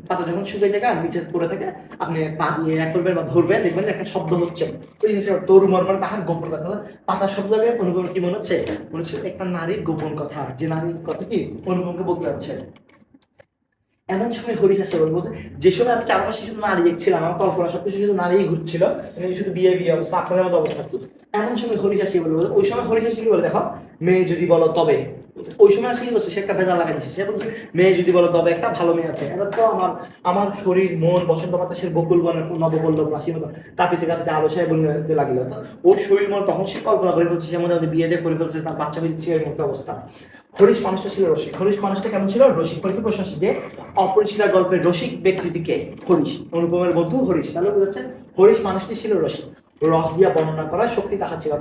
পাতা যখন শুকিয়ে থাকে আর নিচে পড়ে থাকে, আপনি পা দিয়ে এক করবেন বা ধরবেন, দেখবেন একটা শব্দ হচ্ছে, ওই জিনিসটা তরুমর্ম, তাহার গোপন কথা। পাতার শব্দকে অনুপম কি মনে হচ্ছে? মনে হচ্ছে একটা নারীর গোপন কথা, যে নারীর কথা কি অনুপমকে বলতে যাচ্ছে। এমন সময় হরিশ আসছে, বলবো যে সময় আমি চারপাশে শুধু নারী দেখছিলাম, আমার কল্পনা সবকিছু শুধু নারী ঘুরছিল, শুধু বিয়ে বিয়ে অবস্থা, আপনাদের মতো অবস্থা। এমন সময় হরিশ আসি বলবো, ওই সময় হরিশ আসি কি বলে দেখো, মেয়ে যদি বলো তবে। ওই সময় আসি কি বলছে, সে একটা ভেজা লাগাই দিচ্ছে। সে বলছে মেয়ে যদি বলো তবে একটা ভালো মেয়ে আছে। এবার তো আমার আমার শরীর মন বসন্ত বাতাসের বকুল বনের নবপল্লব রাশির মতো কাঁপিতে কাঁপিতে আলোসায় বলতে লাগিল। ওর শরীর মন তখন সে কল্পনা করে ফেলছে, যেমন বিয়ে দিয়ে করে ফেলছে, তার বাচ্চা দিচ্ছে, এর মতো অবস্থা। হরিশ মানুষটা ছিল রসিক। হরিশ মানুষটা কেমন ছিল? রসিক। পরীক্ষা প্রশ্ন আসছে যে অপরিচিতা গল্পের রসিক ব্যক্তিটিকে? হরিশ, অনুপমের বন্ধু হরিশ। তাহলে বোঝাচ্ছে হরিশ মানুষটি ছিল রসিক। রস দিয়া বর্ণনা করার শক্তি তাহার ছিল।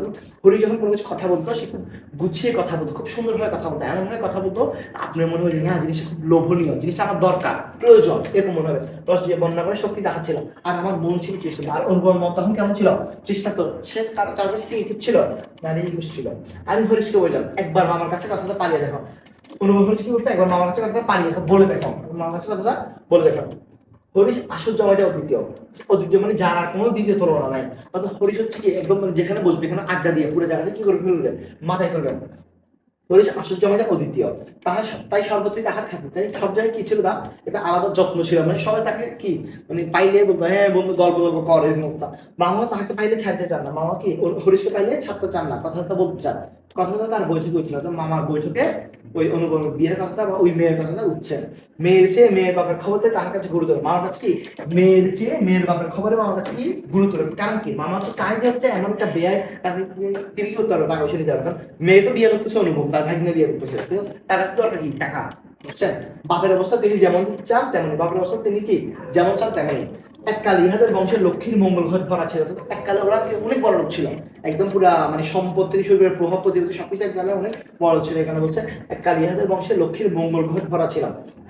হরিশ যখন কোনো কিছু কথা বলতো, সে খুব গুছিয়ে কথা বলতো, খুব সুন্দরভাবে কথা বলতো, এমনভাবে কথা বলতো আপনার মনে হয় যে হ্যাঁ জিনিসটা খুব লোভনীয়, জিনিসটা আমার দরকার, প্রয়োজন, এরকম মনে হবে। রস দিয়ে বর্ণনা করার শক্তি তাহার ছিল। আর আমার মন ছিল চেষ্টা। আর অনুপমের মন তখন কেমন ছিল? চেষ্টা। তো সে চারপাশে কি ছিল? নারী ছিল। আমি হরিশকে বললাম একবার মামার কাছে কথাটা পালিয়ে দেখো। অনুভব হরিশ কি বলছে? একবার মামার কাছে কথাটা পালিয়ে দেখো, বলে দেখো, মামার কাছে কথাটা বলে দেখো। হরিশ আশ্চর্য জমাইতে অদ্বিতীয়। অদ্বিতীয় মানে যার আর কোনো দ্বিতীয় তুলনা নাই। অর্থাৎ হরিশ হচ্ছে কি একদম যেখানে বসবে এখানে আড্ডা দিয়ে পুরো জায়গাতে কি করে ফেলবে, মাথায় ফেলবে। হরিশ আশ্চর্য জমাইতে অদ্বিতীয়। তাই সর্বত্রই তাহার খ্যাতি। তাই সব জায়গায় কি ছিল? এটা আলাদা যত্ন ছিল। মানে সবাই তাকে কি মানে পাইলে বলতো হ্যাঁ বন্ধু গল্প গল্প কর, এরকম। মামা তাহাকে পাইলে ছাড়তে চান না। মামা কি হরিশকে পাইলে ছাড়তে চান না, কথাটা বলতে চান। কথাটা তার বৈঠকে উঠছিল। মামার বৈঠকে ওই অনুপমের বিয়ের কথাটা বা ওই মেয়ের কথাটা উঠছে। মেয়ের চেয়ে মেয়ের বাপের খবরটা তার কাছে গুরুতর। মামার কাছে কি মেয়ের চেয়ে মেয়ের বাপের খবরে মামার কাছে কি গুরুতর। কারণ কি মামা হচ্ছে চাই যে হচ্ছে এমন একটা বেয়ায় তাকে তিনি কি করতে পারবে, টাকা পয়সা দিতে পারবে। কারণ মেয়ে তো বিয়ে করতেছে অনুপম, তার ভাগ্নে বিয়ে করতেছে, তার কাছে দরকার কি টাকা, বুঝছেন? বাপের অবস্থা তিনি যেমন চান তেমনি, বাপের অবস্থা তিনি কি যেমন চান তেমনি। এককালে ইহাদের বংশের লক্ষ্মীর মঙ্গল ঘট ভরা ছিল। এককালে ওরা অনেক বড় লোক ছিল, একদম পুরা মানে সম্পত্তির শরীরের প্রভাব প্রতিপত্তি সবকিছু এককালে অনেক বড় ছিল। এখানে বলছে এককালে ইহাদের বংশের লক্ষ্মীর মঙ্গল ঘট ভরা ছিল।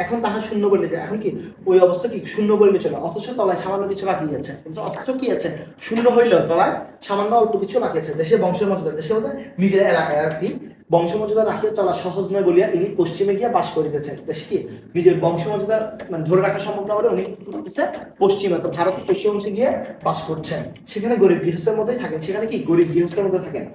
এখন তাহার শূন্য বললে যায়। এখন কি ওই অবস্থা কি শূন্য বললে চলে, অথচ তলায় সামান্য কিছু বাকি আছে। অথচ কি আছে? শূন্য হইলেও তলায় সামান্য অল্প কিছু বাকি আছে। দেশের বংশের মর্যাদা, দেশে বলতে নিজের এলাকায় আর কি বংশমর্যাদা রাখিয়া চলা সহজ নয় বলিয়া ইনি পশ্চিমে গিয়া বাস করিতেছেন। দেশে কি নিজের বংশমর্যাদা মানে ধরে রাখা সম্ভব না বলে উনি পশ্চিমে, তো ভারতের পশ্চিম অংশে গিয়ে বাস করছেন। সেখানে গরিব গৃহস্থের মধ্যেই থাকেন। সেখানে কি গরিব গৃহস্থের মধ্যে থাকেন।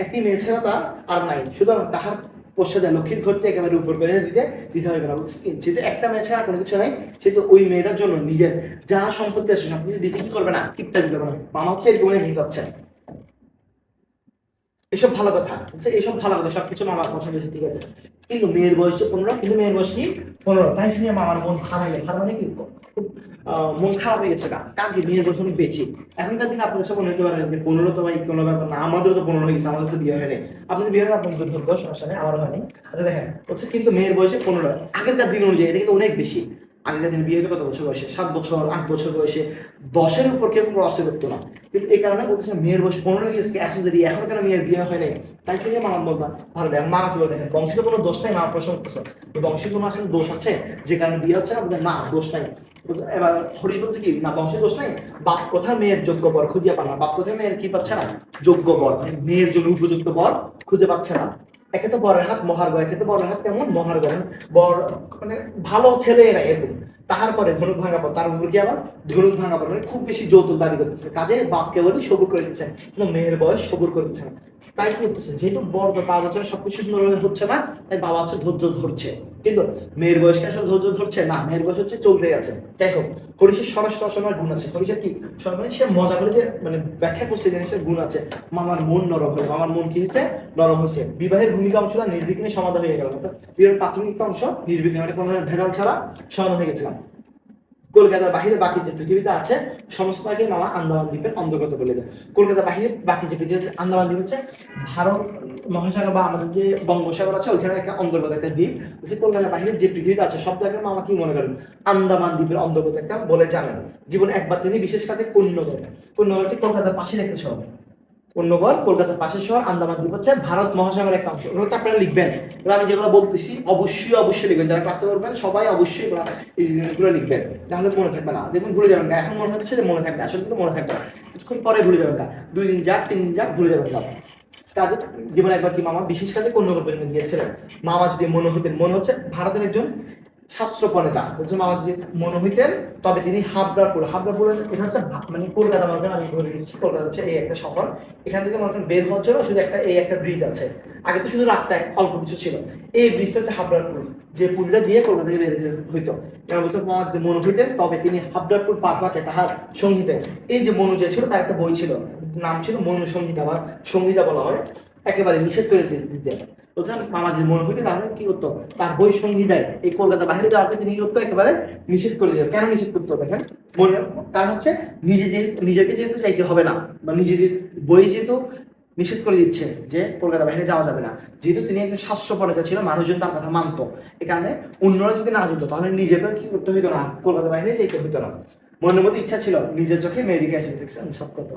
একটি মেয়ে ছেড়া তার আর নাই, সুতরাং তাহার পশ্চাতে লক্ষ্মীর ঘরটি একেবারে উপর করে দিতে হবে না। যেহেতু একটা মেয়ে ছাড়া কোনো কিছু নাই, সেহেতু ওই মেয়েটার জন্য নিজের যা সম্পত্তি আছে সবকিছু দিতে কি করবে না, কিপটা দিতে পারবে। মামা হচ্ছে এরকম নিয়ে যাচ্ছে। এসব ভালো কথা, এইসব ভালো কথা, সবকিছু মামার পছন্দ হয়েছে, ঠিক আছে। কিন্তু মেয়ের বয়স 15, কিন্তু মেয়ের বয়স কি 15, তাই শুনে মামার মন খারাপ হয়ে গেল। খারাপ মানে কি, খুব মন খারাপ হয়ে গেছে। কারণ কি, মেয়ের বয়স অনেক বেশি। এখনকার দিনে আপনার কাছে মনে হতে পারে যে 15 তো ভাই কোনো ব্যাপার না, আমাদেরও তো 15 হয়ে গেছে, আমাদের তো বিয়ে হয়নি। আপনাদের বিয়ে হলে আপনাদের ধরবো, সমস্যা নেই, আমারও হয়নি। আচ্ছা দেখেন, কিন্তু মেয়ের বয়সে 15, আগেরকার দিন অনুযায়ী এটা কিন্তু অনেক বেশি। আগেকার দিনে বিয়ে হতে কত বছর বয়সে, 7 বছর 8 বছর বয়সে, 10-এর উপর কেউ ক্রসে করতো না। কিন্তু এই কারণে বলতেছে মেয়ের বয়স 15 হয়ে গেছে, এত দেরি, এখন কেন মেয়ের বিয়ে হয় নাই? তাই থেকে মামা বলবা ভালো দেখ, মা কি বলে, দেখেন বংশের কোনো দোষ নাই, মা প্রশ্ন করতেছে বংশের কোনো আসলে দোষ আছে যে কারণে বিয়ে হচ্ছে না? না, দোষ নাই। এবার হরি বলছে কি, না বংশের দোষ নাই, বাপ কোথায় মেয়ের যোগ্য বর খুঁজে পান না, বাপ কোথায় মেয়ের কি পাচ্ছে না, যোগ্য বর, মানে মেয়ের জন্য উপযুক্ত বর খুঁজে পাচ্ছে না। একে তো বরের হাত মহার্ঘ, একে তো বরের হাত কেমন মহার্ঘ, বর মানে ভালো ছেলে না এরকম। তাহার পরে ধনুক ভাঙা পর তার উপর কি আবার ধনুক ভাঙা পর, মানে খুব বেশি যৌতুক দাবি করতেছে, কাজে বাপকে বলি সবুর করে দিচ্ছে, কিন্তু মেয়ের বয়স সবুর করে দিচ্ছে না। তাই কি করতেছে, যেহেতু বর 5 বছরে সবকিছু হচ্ছে না, তাই বাবা হচ্ছে ধৈর্য ধরছে। কিন্তু মেয়ের বয়সকে আসলে ধৈর্য ধরছে না, মেয়ের বয়স হচ্ছে চলতে গেছে। যাই হোক, হরিষের সরস রচনার গুণ আছে, হরিষের কি মানে সে মজা করে যে মানে ব্যাখ্যা করছে জিনিসের গুণ আছে। মামার মন নরম হলো, মামার মন কি হয়েছে, নরম হয়েছে। বিবাহের ভূমিকা অংশটা নির্বিঘ্নে সমাধান হয়ে গেল, বিয়ের প্রাথমিক অংশ নির্বিঘ্নে, মানে কোনো ধরনের ভেজাল ছাড়া সমাধান হয়ে গেছিলাম। কলকাতার বাহিরে বাকি যে পৃথিবীতে আছে সমস্তটাকে মামা আন্দামান দ্বীপের অন্তর্গত বলে দেয়। কলকাতার বাহিরে বাকি যে পৃথিবী, আন্দামান দ্বীপ হচ্ছে ভারত মহাসাগর বা আমাদের যে বঙ্গোপসাগর আছে ওইখানে একটা অন্তর্গত একটা দ্বীপ। বলছে কলকাতার বাহিরে যে পৃথিবীতে আছে সব জায়গায় মামা কি মনে করেন, আন্দামান দ্বীপের অন্তর্গত একটা বলে জানেন। জীবনে একবার তিনি বিশেষ কাজে কন্যগর, কন্যগরটি কলকাতার পাশে একটা শহর, অন্যবার কলকাতার পাশের শহর। আন্দামান দ্বীপ হচ্ছে ভারত মহাসাগরের একটা অংশ। ওটা আপনারা লিখবেন, আমি যেগুলো বলতেছি অবশ্যই লিখবেন, যারা ক্লাসে করবেন সবাই অবশ্যই এগুলো লিখবেন, তাহলে মনে থাকবে না, দেখবেন ভুলে যাবেন না। এখন মনে হচ্ছে যে মনে থাকবে, আসলে কিন্তু মনে থাকবে না, কিছুক্ষণ পরে ভুলে যাবেন না, 2 দিন যাক 3 দিন যাক ভুলে যাবেন না। কাজে জীবনে একবার কি মামা বিশেষ কাজে কন্যগর গিয়েছিলেন। মামা যদি মনে হতেন, মনে হচ্ছে ভারতের একজন শাস্ত্র প্রণেতা, বলছে মামা যদি মনে হইতেন তবে তিনি হাবড়াপুর, এটা হচ্ছে মানে কলকাতা, মনে করেন আমি ধরে দিচ্ছি কলকাতা হচ্ছে এই একটা শহর, এখান থেকে মনে করেন বের হওয়ার জন্য শুধু এই একটা ব্রিজ আছে। আগে তো শুধু রাস্তায় অল্প কিছু ছিল, এই ব্রিজটা হচ্ছে হাবড়াপুর, যে পুলটা দিয়ে কলকাতা থেকে বের হইতো। এবার বলছে মামা যদি মনে হইতেন তবে তিনি হাবড়াপুর পার হওয়াকে তাহার সঙ্গীতে, এই যে মনু যে ছিল তার একটা বই ছিল, নাম ছিল মনু সংহিতা বা সংহিতা বলা হয়, একেবারে নিষেধ করে দিতেন। বলছেন মামা যদি মনে হইতে তাহলে কি করতো, তার বই সংহিতায় এই কলকাতা বাইরে যাওয়াকে তিনি কি করতো, একেবারে নিষেধ করে দিতেন। কেন নিষেধ করতো দেখেন, কারণ হচ্ছে নিজেকে যেহেতু যাইতে হবে না, বা নিজেদের বই যেহেতু নিষেধ করে দিচ্ছে যে কলকাতা বাইরে যাওয়া যাবে না, যেহেতু তিনি একজন শাস্ত্র পণ্ডিত ছিল, মানুষজন তার কথা মানতো, এ কারণে অন্যরা যদি না যেত তাহলে নিজেকে কি করতে হইতো না, কলকাতা বাইরে যেতে হইতো না। মনের মধ্যে ইচ্ছা ছিল নিজের চোখে মেয়ে দেখে আসবে, দেখছেন সব কথা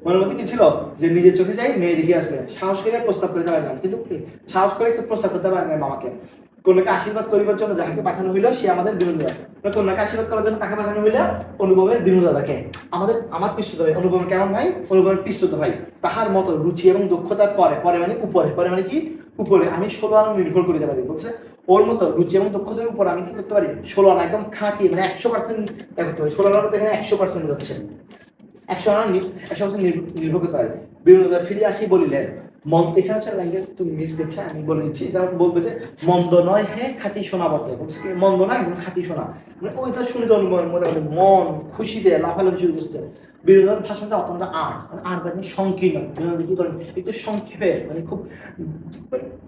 মনের মধ্যে কি ছিল, যে নিজের চোখে যাই মেয়ে দেখে আসবে। সাহস করে প্রস্তাব করতে পারে না, কিন্তু সাহস করে একটু প্রস্তাব করতে পারে না মামাকে। কন্যাকে আশীর্বাদ করিবার জন্য যাহাকে পাঠানো হইলো সে আমাদের বিনোদন, কন্যাকে আশীর্বাদ করার জন্য তাকে পাঠানো হইলো অনুভবের বিনোদাদাকে। আমাদের পিস্তুত ভাই, অনুভবের কেমন ভাই, অনুভবের পিস্তুত ভাই। তাহার মতো রুচি এবং দক্ষতার পরে মানে উপরে, পরে মানে কি উপরে, আমি 16 আনা নির্ভর করিতে পারি। বলছে ওর মতো রুচি এবং দক্ষতার উপর আমি কি করতে পারি, 16 আনা একদম খাঁটি, মানে 100% করতে পারি। 16 আনা এখানে 100% হচ্ছে, 100% নির্ভর করতে পারে। বিনোদন ফিরে আসি বলিলেন, এখানে হচ্ছে ল্যাঙ্গুয়েজ তুমি মিস গেছে, আমি বলে দিচ্ছি। এটা বলবে যে মন্দ নয় হ্যাঁ খাঁটি শোনা বটে, বলছে কি মন্দ না একদম খাঁটি শোনা, মানে ওইটা শুনে তো অনুভবের মধ্যে মন খুশিতে লাফালাফি শুরু করছে। বিনোদন ভাষাটা অত্যন্ত আর্ট, মানে আর্ট মানে সংকীর্ণ। বিনোদন কি করেন একটু সংক্ষেপে, মানে খুব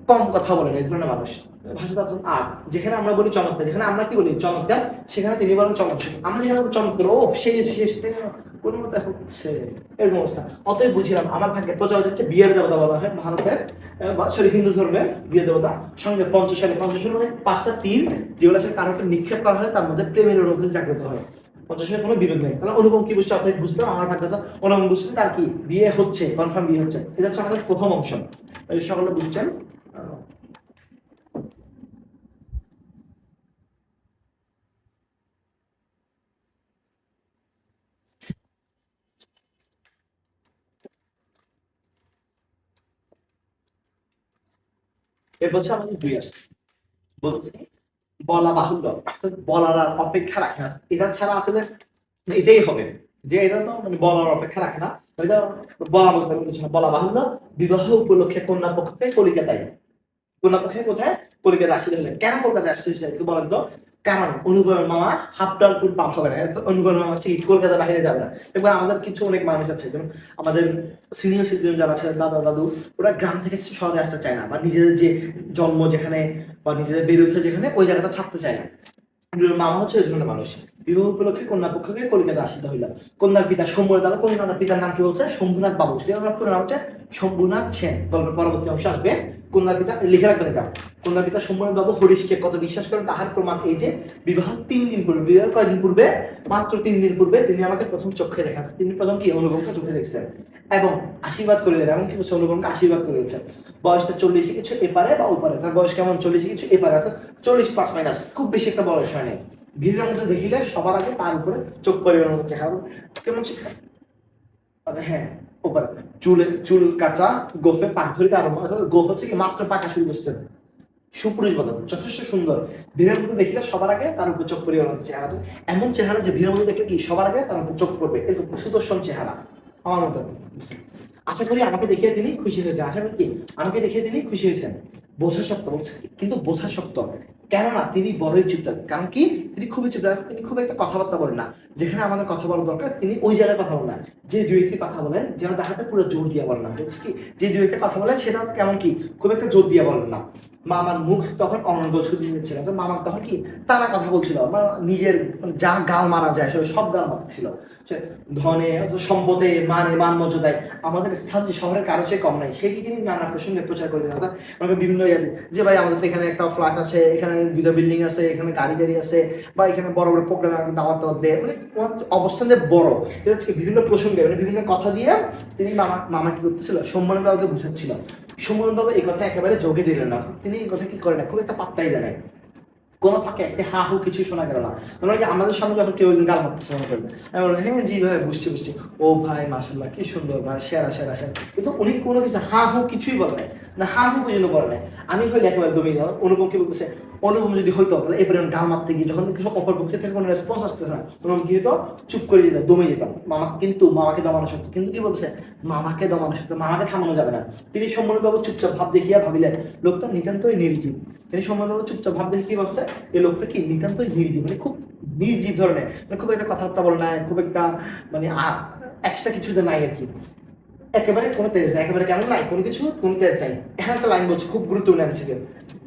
কম কথা বলেন এই ধরনের মানুষ। ভাষাটা অত্যন্ত আর্ট, যেখানে আমরা বলি চমৎকার, যেখানে আমরা কি বলি চমৎকার, সেখানে তিনি বলেন চমৎকার। আমরা যেখানে চমৎকার ও শেষ কোনো মতো হচ্ছে এরকম অবস্থা। অতএব বুঝিলাম আমার ভাগ্যে প্রজাপতি হচ্ছে বিয়ের দেবতা বলা হয় ভারতের, সরি হিন্দু ধর্মের বিয়ের দেবতা। সঙ্গে পঞ্চশালী মানে 5টা তীর, যেগুলো আসলে কারোর নিক্ষেপ করা হয় তার মধ্যে প্রেমের অনুভূতি জাগ্রত হয়। পঞ্চশালী কোনো বিরোধ নেই, তাহলে অনুভব কি বুঝতে, অতএব বুঝতে আমার ভাগ্যটা অনুভব বুঝতে তার কি বিয়ে হচ্ছে, কনফার্ম বিয়ে হচ্ছে। এটা হচ্ছে আমাদের প্রথম অংশ, সকলে বুঝছেন। এরপর হচ্ছে আমাদের 2 আসছে, বলছি বলা বাহুল্য, বলার আর অপেক্ষা রাখে না। এটা ছাড়া আসলে এটাই হবে যে এটা তো মানে বলার অপেক্ষা রাখে না, এটা বলা বলতে কিছু না। বলা বাহুল্য, বিবাহ উপলক্ষে কন্যা পক্ষে কলিকাতায়, কন্যা পক্ষে কোথায়, কলিকাতায় আসতে হলেন। কেন কলকাতায় আসতে হয়েছিল একটু বলেন তো। কারণ অনুপমের মামা হাফটারপুর পার হবে না, অনুপমের মামা হচ্ছে কলকাতা বাইরে যাবে না। এবার আমাদের কিছু অনেক মানুষ আছে, যেমন আমাদের সিনিয়র সিটিজেন যারা আছে, দাদা দাদু, ওরা গ্রাম থেকে শহরে আসতে চায় না, বা নিজেদের যে জন্ম যেখানে বা নিজেদের বেড়ে উঠে যেখানে ওই জায়গাটা ছাড়তে চায় না। মামা হচ্ছে ওই ধরনের মানুষ। বিবাহ উপলক্ষে কন্যা পক্ষকে কলকাতা আসিতে হইল। কন্যার পিতা শম্ভুনাথ, তাহলে কন্যার পিতার নাম কি বলছে? শম্ভুনাথ বাবু। যদি আমরা পুরো নাম হচ্ছে শম্ভুনাথ সেন। গল্পের পরবর্তী অংশ আসবে। কন্যার পিতা লিখে রাখবেন এটা। কন্যার পিতা শম্ভুনাথ বাবু হরিশকে কত বিশ্বাস করেন তাহার প্রমাণ এই যে বিবাহ 3 দিন পূর্বে, বিবাহ কয়দিন পূর্বে? মাত্র 3 দিন পূর্বে তিনি আমাকে প্রথম চোখে দেখা, তিনি প্রথম কি অনুপমকে চোখে দেখছেন এবং আশীর্বাদ করে দিলেন। এমন কি বলছে? অনুপমকে আশীর্বাদ করে দিয়েছেন। বয়সটা 40 কিছু এপারে বা ওপারে, তার বয়স কেমন? 40 কিছু এপারে, অর্থাৎ 40 প্লাস মাইনাস, খুব বেশি একটা বয়স হয়নি। ভিড়ের মধ্যে দেখিলে সবার আগে তার উপরে চোখ পরিবার মতো চেহারা কেমন ছিল? হ্যাঁ, ওপারে চুল কাঁচা, গোফে পাক ধরিতে আরম্ভ, গোফ হচ্ছে কি মাত্র পাকা শুরু করছে। সুপুরুষ বদন, যথেষ্ট সুন্দর। ভিড়ের মধ্যে দেখিলে সবার আগে তার উপর চোখ পরিবার মতো চেহারা, এমন চেহারা যে ভিড়ের মধ্যে দেখলে কি সবার আগে তার উপর চোখ পড়বে, এরকম সুদর্শন চেহারা আমার মতো। আশা করি আমাকে দেখিয়ে তিনি খুশি হয়েছেন। আশা করি কি আমাকে দেখিয়ে তিনি খুশি হয়েছেন। বোঝা শক্ত বলছে, কিন্তু বোঝা শক্ত, কেননা তিনি বড়ই চুপচাপ। কারণ কি? তিনি খুবই চুপচাপ, তিনি খুব একটা কথাবার্তা বলেন না। যেখানে আমাদের কথা বলা দরকার তিনি ওই জায়গায় কথা বলেন না। যে দুই একটি কথা বলেন যেন তাহাকে পুরো জোর দিয়ে বলেন না, বলছে কি যে দুই একটা কথা বলেন সেটা কেমন কি খুব একটা জোর দিয়ে বলেন না। মামার মুখ তখন অনর্গল শুধু ছিল, মামার তখন কি তারা কথা বলছিল, নিজের যা গাল মারা যায় সব গাল মারছিল। ধনে, সম্পদে, মানে, মান মর্যাদায় আমাদের স্থান যে শহরের কারো চেয়ে কম নাই, সেই তিনি নানা প্রসঙ্গে প্রচার করে দেন। আমাকে বিভিন্ন যে ভাই আমাদের তো এখানে একটা ফ্ল্যাট আছে, এখানে 2টা বিল্ডিং আছে, এখানে গাড়ি দাড়ি আছে, বা এখানে বড় বড় প্রোগ্রামে আমাকে দাওয়াত দেয়, মানে অবস্থান যে বড়, এটা হচ্ছে বিভিন্ন প্রসঙ্গে মানে বিভিন্ন কথা দিয়ে তিনি মামা কি করতেছিল? সম্মান বাবুকে বুঝাচ্ছিল। সম্মান বাবু এই কথা একেবারে যোগে দিলেন না, তিনি এই কথা কি করে না, খুব একটা পাত্তাই দেয় না। কোনো ফাঁকে একটা হা হু কিছুই শোনা গেল না। তোমরা কি আমাদের সামনে যখন কেউ গাল মারতেছে মনে করবে, আমি বলবো হ্যাঁ জি ভাই বুঝছি, ও ভাই মাশাল্লাহ কি সুন্দর ভাই, সেরা। কিন্তু উনি কোনো কিছু হা হু কিছুই বলে নাই, না হা হু পর্যন্ত বলে নাই। আমি হইলে একেবারে দমিয়ে যাও। অনুপম কি বলতেছে? অনুপম যদি হইতো তাহলে এবারে গাল মারতে গিয়ে যখন কিছু অপর পক্ষে থেকে কোনো রেসপন্স আসতেছে না, অনুপম কি হতো? চুপ করে যেত, দমে যেতাম। কিন্তু মামাকে দমানো শক্ত, কিন্তু কি বলছে? মামাকে দমানো শক্ত, মামাকে থামানো যাবে না। তিনি সম্মানবাবু চুপচাপ ভাব দেখিয়া ভাবিলেন লোকটা নিতান্তই নির্জীব। তিনি সম্মানবাবু চুপচাপ ভাব দেখে কি ভাবছে? এই লোকটা কি নিতান্তই নির্জীব, মানে খুব নির্জীব ধরনের, মানে খুব একটা কথাবার্তা বলে না, খুব একটা মানে এক্সট্রা কিছুতে নাই আর কি, একেবারে কোনো তেজ নাই, একেবারে কেমন নাই, কোনো তেজ নাই। এখানে একটা লাইন বলছে খুব গুরুত্বপূর্ণ ছিল,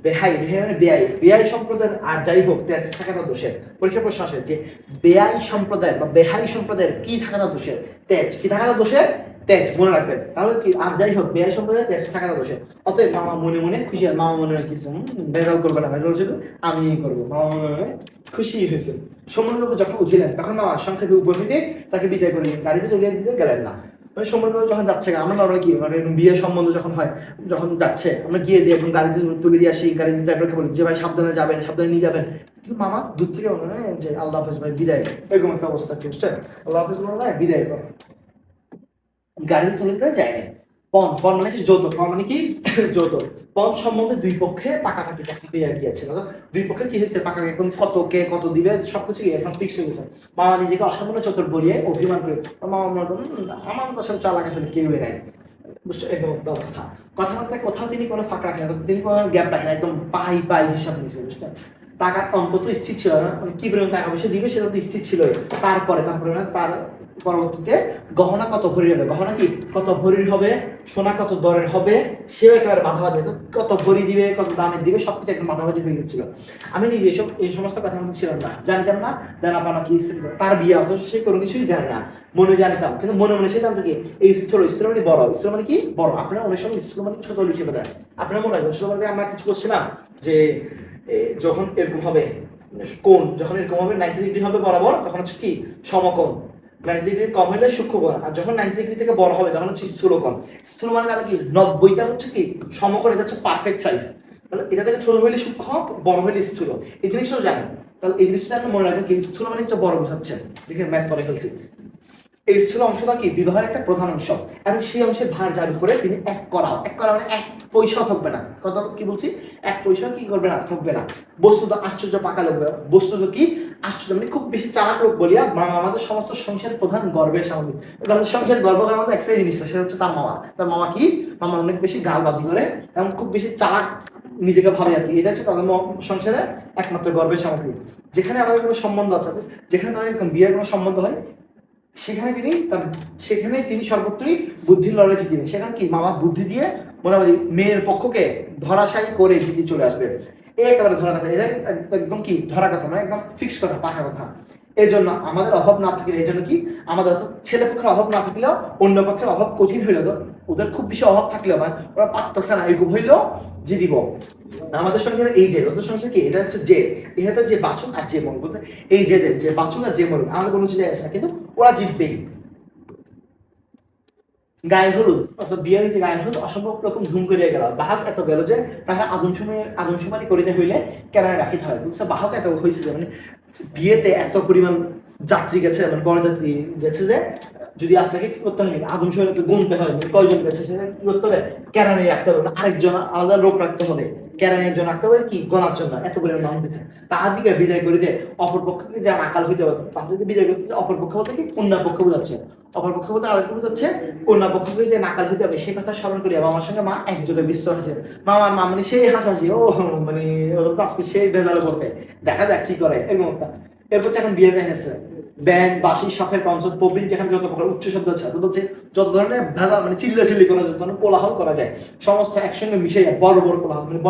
বেহাই মানে বেআই সম্প্রদায়ের, আর যাই হোক তেজ থাকাটা দোষের। পরীক্ষা প্রশ্ন আসে যে বেআই সম্প্রদায়ের বা বেহাই সম্প্রদায়ের কি থাকাটা দোষের? তেজ। কি থাকাটা দোষের? তেজ, মনে রাখবেন। তাহলে কি আর যাই হোক বেআই সম্প্রদায়ের তেজ থাকাটা দোষের। অতএব মামা মনে মনে খুশি, আর মামা মনে রাখতেছে ভেজাল করবে না, ভেজাল ছিল আমি করবো। মামা মনে মনে খুশি হয়েছে। সম্মানবাবু যখন উঠিলেন তখন মামা সংক্ষেপে উপস্থিতি তাকে বিদায় করে দিলেন, গাড়িতে তুলিয়ে দিতে গেলেন না। মানে সম্বন্ধ যখন যাচ্ছে, আমরা নর্মাল কি মানে বিয়ের সম্বন্ধ যখন হয়, যখন যাচ্ছে আমরা গিয়ে দিয়ে এখন গাড়িতে তুলে দিয়ে আসি, গাড়ির ড্রাইভারকে বলি যে ভাই সাবধানে যাবেন, সাবধানে নিয়ে যাবেন। কিন্তু মামা দূর থেকে মনে হয় যে আল্লাহ হাফেজ ভাই বিদায়, এরকম একটা অবস্থা কি বুঝছেন? আল্লাহ হাফেজ মনে হয় বিদায় কর, গাড়িতে তুলে দিতে যায় নাই। পণ মানে যৌতুক, পণ মানে কি? যৌতুক। পণ সম্বন্ধে দুই পক্ষে পাকাপাকি গিয়েছিল, দুই পক্ষে কি হয়েছে পাকা, এখন কত দিবে সবকিছু এখন ফিক্স হয়ে গেছে। মামা নিজেকে অসামান্য চতুর বলিয়ে অভিমান করে, মামা মনে করেন আমার মতো আসলে চালাক আসলে কেউই নাই, বুঝছো? এরকম একটা অবস্থা। কথাবার্তায় কোথাও তিনি কোনো ফাঁক রাখেন না, তিনি কোনো গ্যাপ রাখেন না, একদম পাই হিসাব নিয়েছে, বুঝলেন? টাকার অঙ্ক তো স্থির ছিল না, কি পরিমাণ টাকা পয়সা দিবে সেটা তো স্থির ছিল। তারপরে তার পরবর্তীতে গহনা কত ভরির হবে, গহনা কি কত ভরির হবে, সোনা কত দরের হবে, সেও একেবারে মাথাবাজি, কত ভরি দিবে, কত দামের দিবে, সবকিছু একদম মাথাবাজি হয়ে গেছিল। আমি নিজে এই সমস্ত কথা মধ্যে ছিলাম না, জানতাম না জানা পানা কি তার বিয়ে, অথচ সে কোনো কিছুই জানে না। মনে জানতাম, কিন্তু মনে সে জানতো কি এই স্থল মানে বড়, স্থল মানে কি বড়। আপনারা অনেক সময় স্থল মানে ছোট লিখে দেন, আপনারা মনে হয় ছোট মানে আমরা কিছু করছিলাম যে যখন এরকম হবে কোণ, যখন এরকম হবে 90 ডিগ্রি হবে বরাবর, তখন হচ্ছে কি সমকোণ। 90 ডিগ্রি কম হলে সূক্ষ্মকোণ, আর যখন 90 ডিগ্রি থেকে বড় হবে তখন হচ্ছে স্থূলকোণ। স্থূল মানে তাহলে কি 90টা হচ্ছে কি সমকোণ, এটা হচ্ছে পারফেক্ট সাইজ। তাহলে এটা থেকে ছোট হইলে সূক্ষ্ম, বড় হইলে স্থূল, এই জিনিসটাও জানেন। তাহলে এই জিনিসটা মনে রাখবেন কি স্থূল মানে একটু বড় বোঝাচ্ছে, দেখেন ম্যাথ পরে ফেলছি। এই স্থূল অংশটা কি বিবাহের একটা প্রধান অংশ, এবং সেই অংশের ভার যার উপরে তিনি এক করা মানে এক পয়সাও থাকবে না। কত কি বলছি? এক পয়সা কি করবে না, থাকবে না। বস্তুত আশ্চর্য পাকা লোক, বস্তুত কি আশ্চর্য মানে খুব বেশি চালাক লোক বলিয়া মামা আমাদের সমস্ত সংসারের প্রধান গর্বের সামগ্রী। সংসারের গর্ব করার মধ্যে একটাই জিনিস, সেটা হচ্ছে তার মামা। তার মামা কি? মামা অনেক বেশি গালবাজি করে এবং খুব বেশি চালাক নিজেকে ভাবে আর কি। এটা হচ্ছে তাদের সংসারের একমাত্র গর্বের সামগ্রী। যেখানে আমাদের কোনো সম্বন্ধ আছে, যেখানে তাদের বিয়ের কোনো সম্বন্ধ হয়, সেখানে তিনি সর্বত্রই বুদ্ধির লড়াই জিতিবেন। সেখানে কি মামা বুদ্ধি দিয়ে মোটামুটি মেয়ের পক্ষকে ধরাশায়ী করে জিতে চলে আসবে। একেবারে ধরা কথা, এটা একদম কি ধরা কথা, মানে একদম ফিক্স কথা, পাকা কথা। এই জন্য আমাদের অভাব না থাকলে, এই জন্য কি আমাদের অর্থাৎ ছেলে পক্ষের অভাব না থাকলেও অন্য পক্ষের অভাব কঠিন হইল, তো ওদের খুব বেশি অভাব থাকলেও মানে ওরা পারতেছে না এরকম হইলেও যে দিব। আমাদের সঙ্গে এই যে ওদের সঙ্গে কি, এটা হচ্ছে যে এটা যে বাচক আর যে মরুক, বলতে এই যে বাচক আর যে মরুক আমাদের কোনো কিছু যায় আসে না, কিন্তু ওরা জিতবেই। গায়ে হলুদ অর্থাৎ বিয়ের যে গায়ে হলুদ অসম্ভব রকম ধুম করিয়া গেল। বাহক এত গেল যে তাহার আদমশুমারি করিতে হইলে কেনায় রাখিতে হয়। বুঝছে, বাহক এত হয়েছে যে মানে বিয়েতে এত পরিমাণ যাত্রী গেছে, মানে বরযাত্রী গেছে যে যদি আপনাকে কি করতে হয় আদমশুমারি গুনতে হয়, মানে কয়জন গেছে সেটা কি করতে হবে, কেরানি রাখতে হবে, আরেকজন আলাদা লোক রাখতে হবে, কেরানি একজন রাখতে হবে কি গণার জন্য। এত পরিমাণ মানুষ গেছে, তাহার দিকে বিদায় করিতে অপর পক্ষকে যা আকাল হইতে পারে তাদেরকে বিদায় করতে অপর পক্ষ হতে কি কন্যা পক্ষ বোঝাচ্ছে, অপর পক্ষ হতে আরেক বোঝাচ্ছে কন্যা পক্ষকে যে নাকাল হইতে হবে সেই কথা স্মরণ করি। আমার সঙ্গে মা একযোগে বিস্তর হাসে, মামার মা মানে সেই হাসাহাসি, ও মানে আজকে সেই ভেজালে পড়বে, দেখা যাক কি করে এরকম একটা। এরপর এখন বিয়ে ব্যান এসছে, ব্যান্ড বাঁশি শখের কনসার্ট প্রবীণ, যেখানে যত প্রকার উচ্চ শব্দ আছে বলছে, যত ধরনের ভেজাল মানে চিল্লাচিল্লি করা যায়, ধরনের কোলাহল করা যায়, সমস্ত একসঙ্গে মিশে যায়। বড় বড় কোলাহল মানে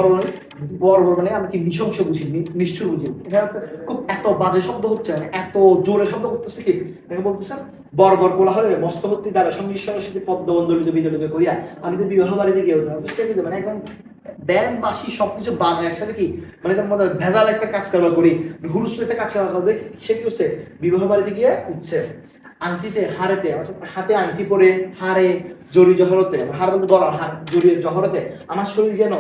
বড় মানে আমি কি নৃশংস বুঝি, নিষ্ঠুর বুঝি। এখানে খুব এত বাজে শব্দ হচ্ছে, মানে এত জোরে শব্দ করতেছে কি বলতেছেন, বড় কোলাহলে মস্তবর্তী দ্বারা সঙ্গীশ্বরের সাথে পদ্মবন্দলিত বিদলিত করিয়া আমি তো বিবাহ বাড়িতে গিয়ে মানে একদম ব্যান্ড বাঁশি সবকিছু বাজে একসাথে কি মানে ভেজাল একটা কাজ কারবার করি, হুরুস একটা কাজ কারবার করবে। সে কি হচ্ছে বিবাহ বাড়িতে গিয়ে উঠছে আংটিতে হারেতে, অর্থাৎ হাতে আংটি পরে হারে জড়ি জহরতে, হার বলতে গলার হার জড়িয়ে জহরতে আমার শরীর যেন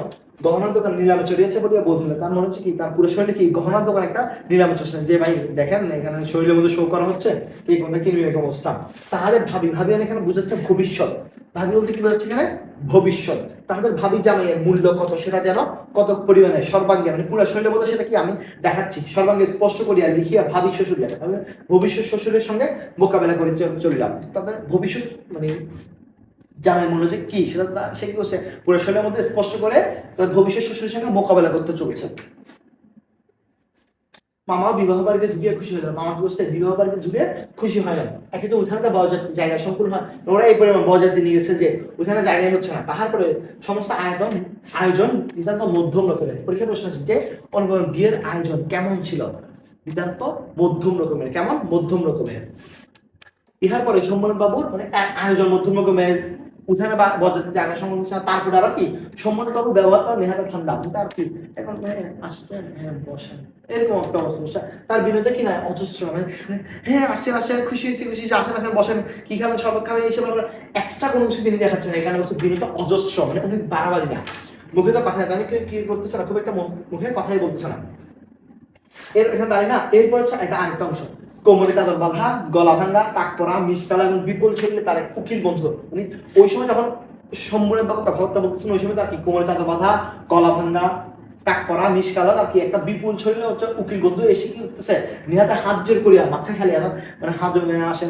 গহনার দোকান নিলামে চড়িয়েছে বলিয়া বোধ হলো। তার মনে হচ্ছে কি তার পুরো শরীরে কি গহনার দোকান একটা নিলামে চলছে, যে ভাই দেখেন এখানে শরীরের মধ্যে শো করা হচ্ছে কি কোনটা কিনবে এরকম অবস্থা। তাহলে ভাবি এখানে বুঝাচ্ছে ভবিষ্যৎ, ভাবি বলতে কি বোঝাচ্ছে এখানে ভবিষ্যৎ। তাহলে ভাবি জামাইয়ের মূল্য কত সেটা যেন কত পরিমাণে সর্বাঙ্গে মানে পুরো শরীরের মধ্যে সেটা কি আমি দেখাচ্ছি, সর্বাঙ্গে স্পষ্ট করিয়া লিখিয়া ভাবি শ্বশুরিয়া ভবিষ্যৎ শ্বশুরের সঙ্গে মোকাবেলা করে চলিলাম। তাদের ভবিষ্যৎ মানে জামাই মূল্য যে কি সেটা সে কি করছে পুরো শরীরের মধ্যে স্পষ্ট করে তার ভবিষ্যৎ শ্বশুরের সঙ্গে মোকাবেলা করতে চলছে। মামাও বিবাহ বাড়িতে ঢুকিয়ে খুশি হলেন, মামা কি করছে বিবাহ বাড়িতে ঢুকে খুশি হলেন। একে তো উঠানে বরযাত্রী জায়গা সম্পূর্ণ হয়, ওরা এই পরিমাণ বরযাত্রী নিয়ে গেছে যে উঠানে জায়গায় হচ্ছে না। তাহার পরে সমস্ত আয়োজন নিতান্ত মধ্যম রকমের। পরীক্ষা প্রশ্ন আছে যে বিয়ের আয়োজন কেমন ছিল, নিতান্ত মধ্যম রকমের। কেমন? মধ্যম রকমের। ইহার পরে সম্মেলন বাবুর মানে আয়োজন মধ্যম রকমের, উঠানে বা বরযাত্রী জায়গা সম্বন্ধ। তারপরে আবার কি সম্মেলন বাবুর ব্যবহারটা নেহাতে ঠান্ডা, তার কি এখন আসছেন হ্যাঁ বসেন এরকম একটা অবস্থা। তার বিনোদে কি না অজস্র মানে হ্যাঁ আসছেন খুশি হয়েছি আসেন বসেন, কি খাবেন শরবত খাবেন এইসব আমরা এক্সট্রা কোনো কিছু তিনি দেখাচ্ছে না। এখানে বিনোদটা অজস্র মানে অনেক বাড়াবাড়ি না, মুখে তো কথা জানি কি করতেছে না, খুব একটা মুখে কথাই বলতেছে না। এখানে দাঁড়িয়ে না। এরপর হচ্ছে এটা আরেকটা অংশ, কোমরে চাদর বাঁধা, গলা ভাঙ্গা, টাক পরা, মিষ্টালা এবং বিপুল শরীরে তার এক উকিল বন্ধু। মানে ওই সময় যখন সম্মনের বাবু কথাবার্তা বলতেছেন ওই সময় তার কি কোমরে চাদর বাঁধা, গলা ভাঙ্গা, টাক পরা, মিষ্টালা আর কি একটা বিপুল শরীরে হচ্ছে উকিল বন্ধু এসে কি করতেছে নিহাতে হাত জোর করিয়া মাথা খেলে মানে হাত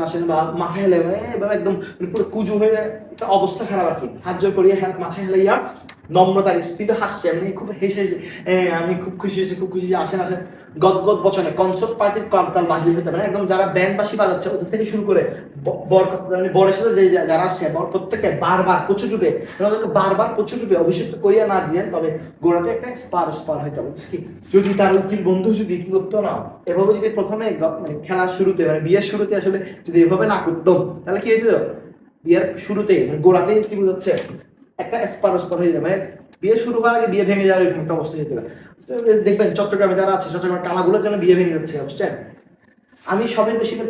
আসেন বা মাথা হেলে মানে একদম পুরো কুজু হয়ে একটা অবস্থা খারাপ আর কি। হাত জোর করিয়া মাথা হেলাইয়া নম্রতার স্পিড হাসছে, আমি খুব হেসে আমি খুব খুশি হয়েছি আসেন গদগদ বচনে কনসার্ট পার্টির করতাল বাজিয়ে হতে মানে একদম যারা ব্যান্ড বাঁশি বাজাচ্ছে ওদের থেকে শুরু করে বরের সাথে যে যারা আসছে প্রত্যেককে বারবার প্রচুর রূপে অভিষিক্ত করিয়া না দিলেন তবে গোড়াতে একটা স্পার হইতে হবে কি যদি তার উকিল বন্ধু যদি কি করতো না এভাবে যদি প্রথমে মানে খেলার শুরুতে মানে বিয়ের শুরুতে আসলে যদি এভাবে না করতাম তাহলে কি হইতো বিয়ের শুরুতেই মানে গোড়াতেই কি বোঝাচ্ছে একটা স্পার হয়ে যাবে, মানে বিয়ে শুরু হওয়ার আগে বিয়ে ভেঙে যাওয়ার এরকম একটা অবস্থা হতে পারে। দেখবেন চট্টগ্রামে যারা আছে চট্টগ্রামের কালাগুলোর জন্য বিয়ে ভেঙে যাচ্ছে বুঝছেন। আমি সবাই বেশি করে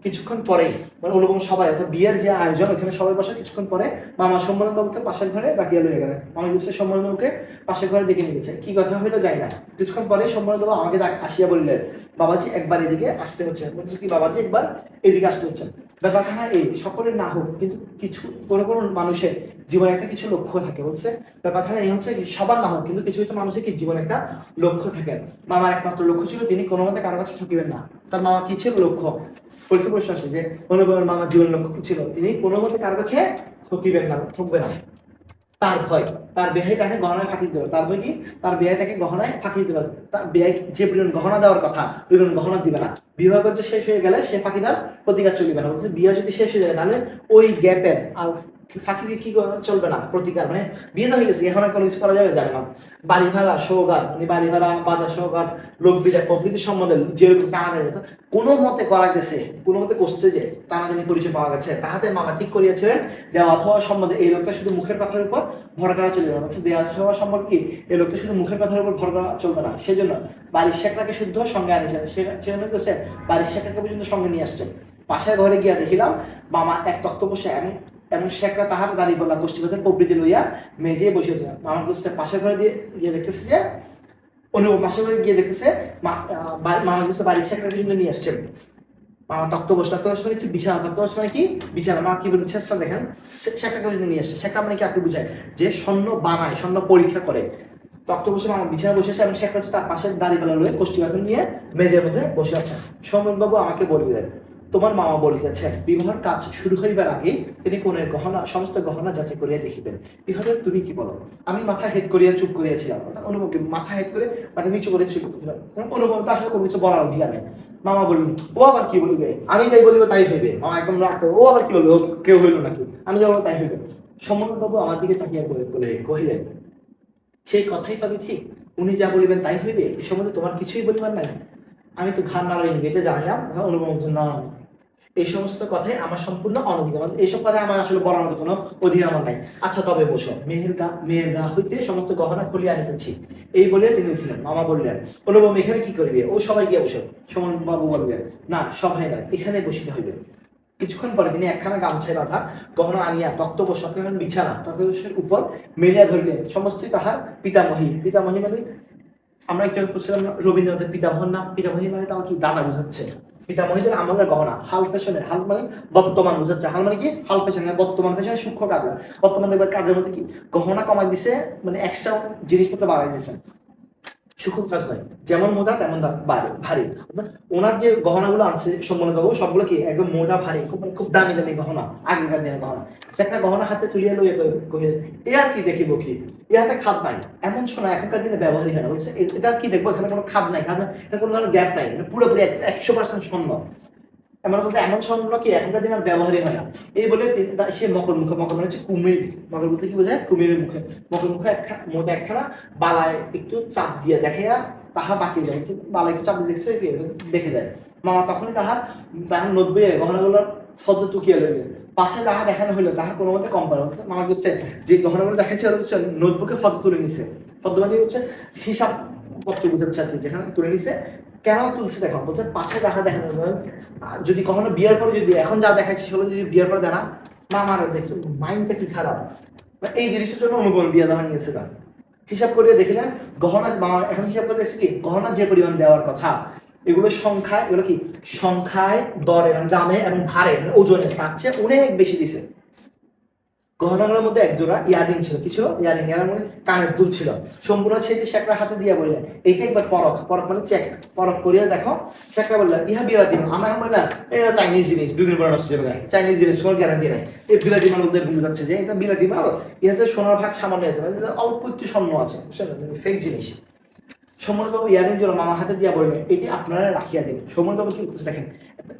কিছুক্ষণ পরেই মানে অনুপম সবাই অর্থাৎ বিয়ের যে আয়োজন ওখানে সবাই বসে কিছুক্ষণ পরে মামা সম্মেলন বাবুকে পাশের ঘরে ডাকিয়ে লয়ে গেলেন। মামা গেছে সম্মেলন বাবুকে পাশের ঘরে ডেকে নিয়ে গেছে, কি কথা হইলো যায় না। কিছুক্ষণ পরে সম্মেলন বাবু আমাকে আসিয়া বললেন বাবাজি একবার এদিকে আসতে হচ্ছে। বলছে কি বাবাজি একবার এদিকে আসতে হচ্ছে। ব্যাপারটা না এই সকলের না হোক কিন্তু কিছু কোনো মানুষের জীবনে একটা কিছু লক্ষ্য থাকে। বলছে ব্যাপারটা এই হচ্ছে সবার না হোক কিন্তু কিছু মানুষের কি জীবনে একটা লক্ষ্য থাকে। মামার একমাত্র লক্ষ্য ছিল তিনি কোনো মতে কারো কাছে ঠকিবেন না। তার মামা কি ছিল লক্ষ্য? পরীক্ষা প্রশ্ন আসে যে অনুপমের মামার জীবনের লক্ষ্য কি ছিল? তিনি কোনো মতে কারো কাছে ঠকবেন না। তার ভয়, তার বেহাই তাকে গহনায় ফাঁকি দিতে পারে। তার ভয় কি? তার বেহাই তাকে গহনায় ফাঁকি দিতে পারে। তার বেহাই যে পরিমাণ গহনা দেওয়ার কথা ওই পরিমাণ গহনা দিবে না। বিবাহ কার্য শেষ হয়ে গেলে সে ফাঁকিটার প্রতিকার চলবে না। বলছে বিয়ে যদি শেষ হয়ে যায় তাহলে ওই গ্যাপের আর ফাঁকি দিয়ে কি চলবে না, প্রতিকার। মানে বিয়ে তো হয়ে গেছে, এখন আর কোনো কিছু করা যাবে যাবে না। বাড়ি ভাড়া সৌগাত, মানে বাড়ি ভাড়া বাজার সৌগাত লোক বিদায় প্রভৃতির সম্বন্ধে যেরকম টানা যেত কোনো মতে করা গেছে, কোনো মতে করছে যে টানাটানি পরিচয় পাওয়া গেছে, তাহাতে মামা ঠিক করিয়াছিলেন দেওয়া অথবা সম্বন্ধে এই লোকটা শুধু মুখের কথার উপর ভর করা চলবে না। হচ্ছে দেওয়া অথবা সম্বন্ধে কি এই লোকটা শুধু মুখের কথার উপর ভর করা চলবে না। সেজন্য বাড়ির শেখরাকে শুদ্ধ সঙ্গে আনিয়েছেন। সেজন্য করছে বাড়ির শেখরাকে পর্যন্ত সঙ্গে নিয়ে আসছেন। পাশের ঘরে গিয়া দেখিলাম মামা এক তক্ত বসে এবং শেখরা তাহার দাড়ি বলা গোষ্ঠীপাতের প্রবৃতি লইয়া মেজে বসেছে। মামা করছে পাশের ঘরে দিয়ে গিয়ে দেখতেছে যে অনুভব পাশের ঘরে গিয়ে দেখতেছে মামা করছে বাড়ির শেখরাকে পর্যন্ত নিয়ে আসছেন। মামা তক্ত বসে মানে হচ্ছে বিছানা, তক্ত বসে মানে কি বিছানা। মা কি বলছে শেষটা দেখেন, শেখরাকে পর্যন্ত নিয়ে আসছে। শেখরা মানে কি আকে বুঝায় যে স্বর্ণ বানায়, স্বর্ণ পরীক্ষা করে। তক্ত বসে মামা বিছানা বসেছে এবং শেখরা হচ্ছে তার পাশের দাড়িপাল্লা লয়ে কোষ্ঠীপাত নিয়ে মেজের মধ্যে বসে আছে। সৌমেনবাবু আমাকে বলিলেন, তোমার মামা বলিতেছেন বিবাহের কাজ শুরু হইবার আগে তিনি কনের গহনা সমস্ত গহনা যাচাই করিয়া দেখিবেন। বিহারে তুমি কি বলো? আমি মাথা হেড করিয়া চুপ করিয়াছিলাম। অনুভবকে মাথা হেড করে মাথা নিচু করে চুপ করিয়াছিলাম। অনুভব তো আসলে কোনো কিছু বলার অধিকার নেই। মামা বললেন, ও আবার কি বলিবে? আমি যাই বলিব তাই হইবে। মামা একদম রাখতে, ও আবার কি বলবে? ও কেউ হইল নাকি? আমি যাবো তাই হইবে। সমরবাবু আমার দিকে চাকিয়া কহিলেন, সেই কথাই তবে ঠিক, উনি যা বলিবেন তাই হইবে, এ সম্বন্ধে তোমার কিছুই বলিবার নাই? আমি তো ঘাড় নাড়া ইঙ্গিতে জানালাম। অনুভব না, এই সমস্ত কথাই আমার সম্পূর্ণ অনধিকার, এইসব কথা আমার আসলে বলার মতো কোনো অধিকার আমার নাই। আচ্ছা তবে বসো, মেয়ের গা হইতে সমস্ত গহনা খুলিয়া আনিতেছি। এই বলে তিনি উঠিলেন। মামা বললেন, অনুপম এখানে কি করিবে? ও সবাই গিয়ে বসো। সমন বাবু বললেন, না সবাই না, এখানে বসিতে হইবে। কিছুক্ষণ পরে তিনি একখানা গামছায় বাঁধা গহনা আনিয়া তক্ত বসাকে বিছানা তক্তের উপর মেলিয়া ধরিলেন। সমস্তই তাহার পিতামহী। পিতামহী মানে আমরা একটু বলছিলাম রবীন্দ্রনাথের পিতামহর নাম। পিতামহী মানে তাও কি দাদা বোঝাচ্ছে। পিতামহীদের আমলের গহনা, হাল ফ্যাশনের, হাল মানে বর্তমান বোঝাচ্ছে। হাল মানে কি হাল ফ্যাশন, বর্তমান ফ্যাশনের সূক্ষ্ম কাজ। বর্তমান দেখবার কাজের মধ্যে কি গহনা কমাই দিছে, মানে এক্সট্রা জিনিসপত্র বাড়াই দিছে। সূক্ষ্ম কাজ নয়, যেমন মোটা তেমন ভারী। ওনার যে গহনাগুলো আছে সম্মান বাবু সবগুলো কি একদম মোটা ভারী, খুব দামি দামি গহনা, আগেকার দিনের গহনা। একটা গহনা হাতে তুলিয়া লইয়া কহিলেন, এ আর কি দেখিব? কি এ হাতে খাদ নাই? এমন শোনা এখনকার দিনে ব্যবহারই হয় না। বলছে এটা কি দেখবো? এখানে কোনো খাদ নাই, এটা কোনো ধরনের গ্যাপ নাই, পুরোপুরি 100% স্বর্ণ। এমন বলতে এমন স্বর্ণ কি এখনকার দিন আর ব্যবহারই হয় না। এই বলে সে মকর মানে হচ্ছে কুমির। মকর বলতে কি বোঝায়? কুমিরের মুখে। মকর মুখে মোটা একখানা বালায় একটু চাপ দিয়ে দেখাইয়া তাহা বাকি যায়, বালায় একটু চাপ দিয়ে দেখছে দেখে দেয়। মামা তখনই তাহার নোটবই গহনাগুলোর ফদ্দ টুকিয়ে লইলেন। পাশে তাহা দেখানো হইলো, তাহার কোনো মতে কম পারে। মামা বুঝছে যে গহনাগুলো দেখাচ্ছে হচ্ছে নোটবুকে ফদ্দ তুলে নিছে। ফদ্দ মানে হচ্ছে হিসাব পত্র বুঝাচ্ছে আর কি, যেখানে তুলে নিছে। কেন তুলছে দেখো, বলছে পাছে দেখা দেখানো যদি কখনো বিয়ের পরে যদি এখন যা দেখাচ্ছি সেগুলো যদি বিয়ের পরে দেনা মামারা দেখছে মাইন্ডটা কি খারাপ। এই জিনিসের জন্য অনুপম বিয়ে দেওয়া নিয়েছে। হিসাব করে দেখিলেন গহনা, মামা এখন হিসাব করে দেখছি কি গহনা যে পরিমাণ দেওয়ার কথা এগুলো সংখ্যায়, এগুলো কি সংখ্যায়, দরে মানে দামে এবং ভারে মানে ওজনে তার চেয়ে অনেক বেশি দিছে। গহনাগুলোর মধ্যে এক জোড়া ইয়ারিং ছিল। কি ছিল? ইয়ারিং। ইয়ার মধ্যে কানের দুল ছিল। সম্পূর্ণ ছেলে শেখরা হাতে দিয়া বললেন, এইটা একবার পরখ। পরখ মানে চেক, পরখ করিয়া দেখো। শেখরা বললেন, ইহা বিলাতি মাল। আমরা এখন বললাম এটা চাইনিজ জিনিস, দুদিন পরে নষ্ট হয়ে যায়। চাইনিজ জিনিস কোনো গ্যারান্টি নাই। এই বিলাতি মাল বলতে বুঝাচ্ছে যে এটা বিলাতি মাল, ইহাতে সোনার ভাগ সামান্য আছে, মানে অল্প একটু স্বর্ণ আছে, ফেক জিনিস। সমরবাবু ইয়ারিং জোড়া মামা হাতে দিয়া বললেন, এটি আপনারা রাখিয়া দিন। সমরবাবু কি করতেছে দেখেন,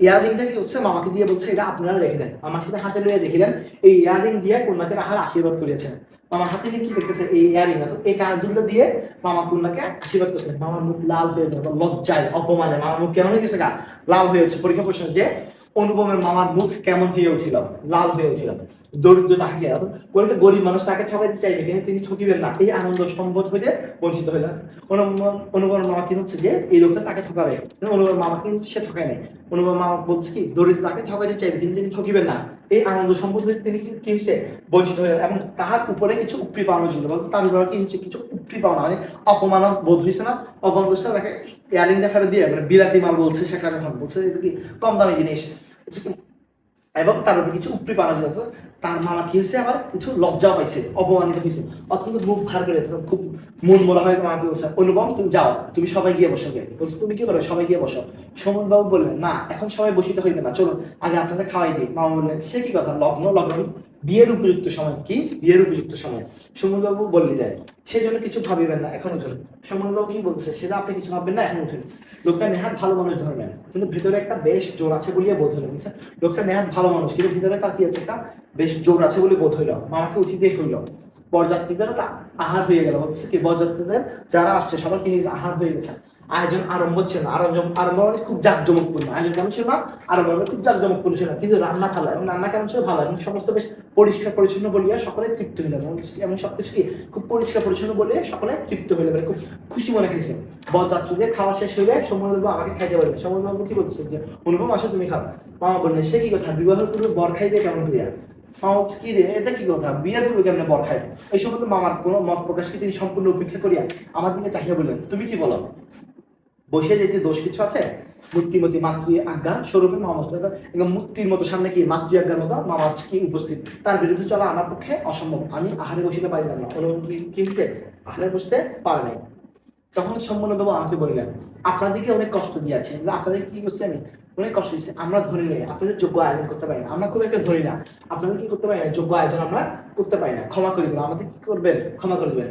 ইয়ারিংটা কি হচ্ছে মামাকে দিয়ে বলছে এটা আপনারা রেখে দেন। আমার সাথে হাতে লইয়া দেখিলেন এই ইয়ারিং দিয়ে কন্যাকে রাখার আশীর্বাদ করিয়েছেন। মামার হাতে নিয়ে কি করতেছে এই ইয়ারিং, এই কানের দুলটা দিয়ে মামা কন্যাকে আশীর্বাদ করছেন। মামার মুখ লাল হয়ে গেল লজ্জায় অপমানে। মামার মুখ কেমন হয়ে গেছে গা লাল হয়ে হচ্ছে। পরীক্ষা প্রশ্ন যে অনুপমের মামার মুখ কেমন হয়ে উঠিল, লাল হয়ে উঠিল। দরিদ্র তাকে বলতে গরিব মানুষ তাকে ঠকাইতে চাইবে কিন্তু তিনি ঠকিবেন না, এই আনন্দ সম্বোধ হইতে বঞ্চিত হইলেন। অনুপমের মামা কি হচ্ছে যে এই লোকটা তাকে ঠকাবে, অনুপমের মামা কিন্তু সে ঠকায় নাই। অনুপমের মামা বলছে কি দরিদ্র তাকে ঠকাইতে চাইবে কিন্তু তিনি ঠকিবেন না, এই আনন্দ সম্বোধ হইতে তিনি কি হয়েছে বঞ্চিত হইলেন। এবং তাহার উপরে কিছু উপরি পাওয়ানো ছিল। বলছে তার উপরে কি হচ্ছে কিছু উপরি পাওনা, মানে অপমান বোধ হয়েছে না। অপমান করছে তাকে ইয়ারিংটা ফেরত দিয়ে, মানে বিলাতি মাল বলছে সেখানে যখন বলছে এটা কি কম দামি জিনিস এবং তার উপর কিছু উপরি পাওয়া ছিল। তার মামা কি হয়েছে আবার কিছু লজ্জা পাইছে, অপমানিত হয়েছে, অত্যন্ত মুখ ভার করে খুব মন বলা হয়। মামাকে বলছে, অনুপম তুমি যাও, তুমি সবাই গিয়ে বসো। গে বলছো তুমি কি করো? সবাই গিয়ে বসো। সমরবাবু বললেন, না এখন সবাই বসিতে হইবে না, চলুন আগে আপনাদের খাওয়াই দিই। মামা বললেন, সে কি কথা, লগ্ন বিয়ের উপযুক্ত সময় কি? বিয়ের উপযুক্ত সময়। সুমনবাবু বললেন সেই জন্য কিছু ভাবিবেন না, এখন উঠুন। সুমনবাবু কি বলছে সেটা আপনি কিছু ভাববেন না, এখন উঠুন। লোকটা নেহাত ভালো মানুষ ধরলেন, কিন্তু ভিতরে একটা বেশ জোর আছে বলিয়া বোধ হলো। বুঝছেন, লোকটা নেহাত ভালো মানুষ, কিন্তু ভিতরে তার কি আছে, একটা বেশ জোর আছে বলে বোধ হইল। মামাকে উঠিতে হইল। বরযাত্রীদের তা আহার হয়ে গেল। বলছে কি, বরযাত্রীদের যারা আসছে সবার কি হয়েছে, আহার হয়ে গেছে। আয়োজন আরম্ভ ছিল না, আরম্ভ মানে খুব জাঁকজমকপূর্ণ। আয়োজন কেমন ছিল না, আরম্ভ মানে খুব জাঁকজমকপূর্ণ ছিল না, কিন্তু রান্না ভালো, এবং রান্না কেমন ছিল, ভালো, এবং সমস্ত বেশ পরিষ্কার পরিচ্ছন্ন বলিয়া সকলে তৃপ্ত হইল। এবং সবকিছু কি খুব পরিষ্কার পরিচ্ছন্ন বলিয়া সকলে তৃপ্ত হইল, মানে খুব খুশি মনে খাইছে। বরযাত্রীদের খাওয়া শেষ হইলে সমুদ্রবাবু আমাকে খাইতে বললেন। সমুদ্রবাবু কি বলতেছে যে, অনুপম আসো তুমি খাও। মামা বললেন সে কি কথা, বিবাহ পূর্বে বর খাইবে কেমন করিয়া? মামা কি রে, এটা কি কথা, বিয়ের পূর্বে কেমনে বর খায়? এই সম্বন্ধে মামার কোনো মত প্রকাশকে তিনি সম্পূর্ণ উপেক্ষা করিয়া আমার দিকে চাহিয়া বললেন, তুমি কি বলো? বসে যেতে দোষ কিছু আছে? মূর্তিমতি মাতৃ আজ্ঞা স্বরূপে মামা একদম মূর্তির মতো সামনে কি মাতৃ আজ্ঞার মতো মামা কি উপস্থিত, তার বিরুদ্ধে চলা আমার পক্ষে অসম্ভব। আমি আহারে বসিতে পারিলাম না। কি হইতে আহারে বসতে পারে নাই। তখন সম্পূর্ণবাবু আমাকে বললেন, আপনাদেরকে অনেক কষ্ট দিয়েছে, আপনাদের কি করছি আমি, অনেক কষ্ট দিচ্ছি। আমরা ধরি নই, আপনাদের যোগ্য আয়োজন করতে পারি না, আমরা খুব একটা ধরি না, আপনাদের কি করতে পারি না, যোগ্য আয়োজন আমরা করতে পারি না, ক্ষমা করিবেন, আমাদের কি করবেন, ক্ষমা করবেন।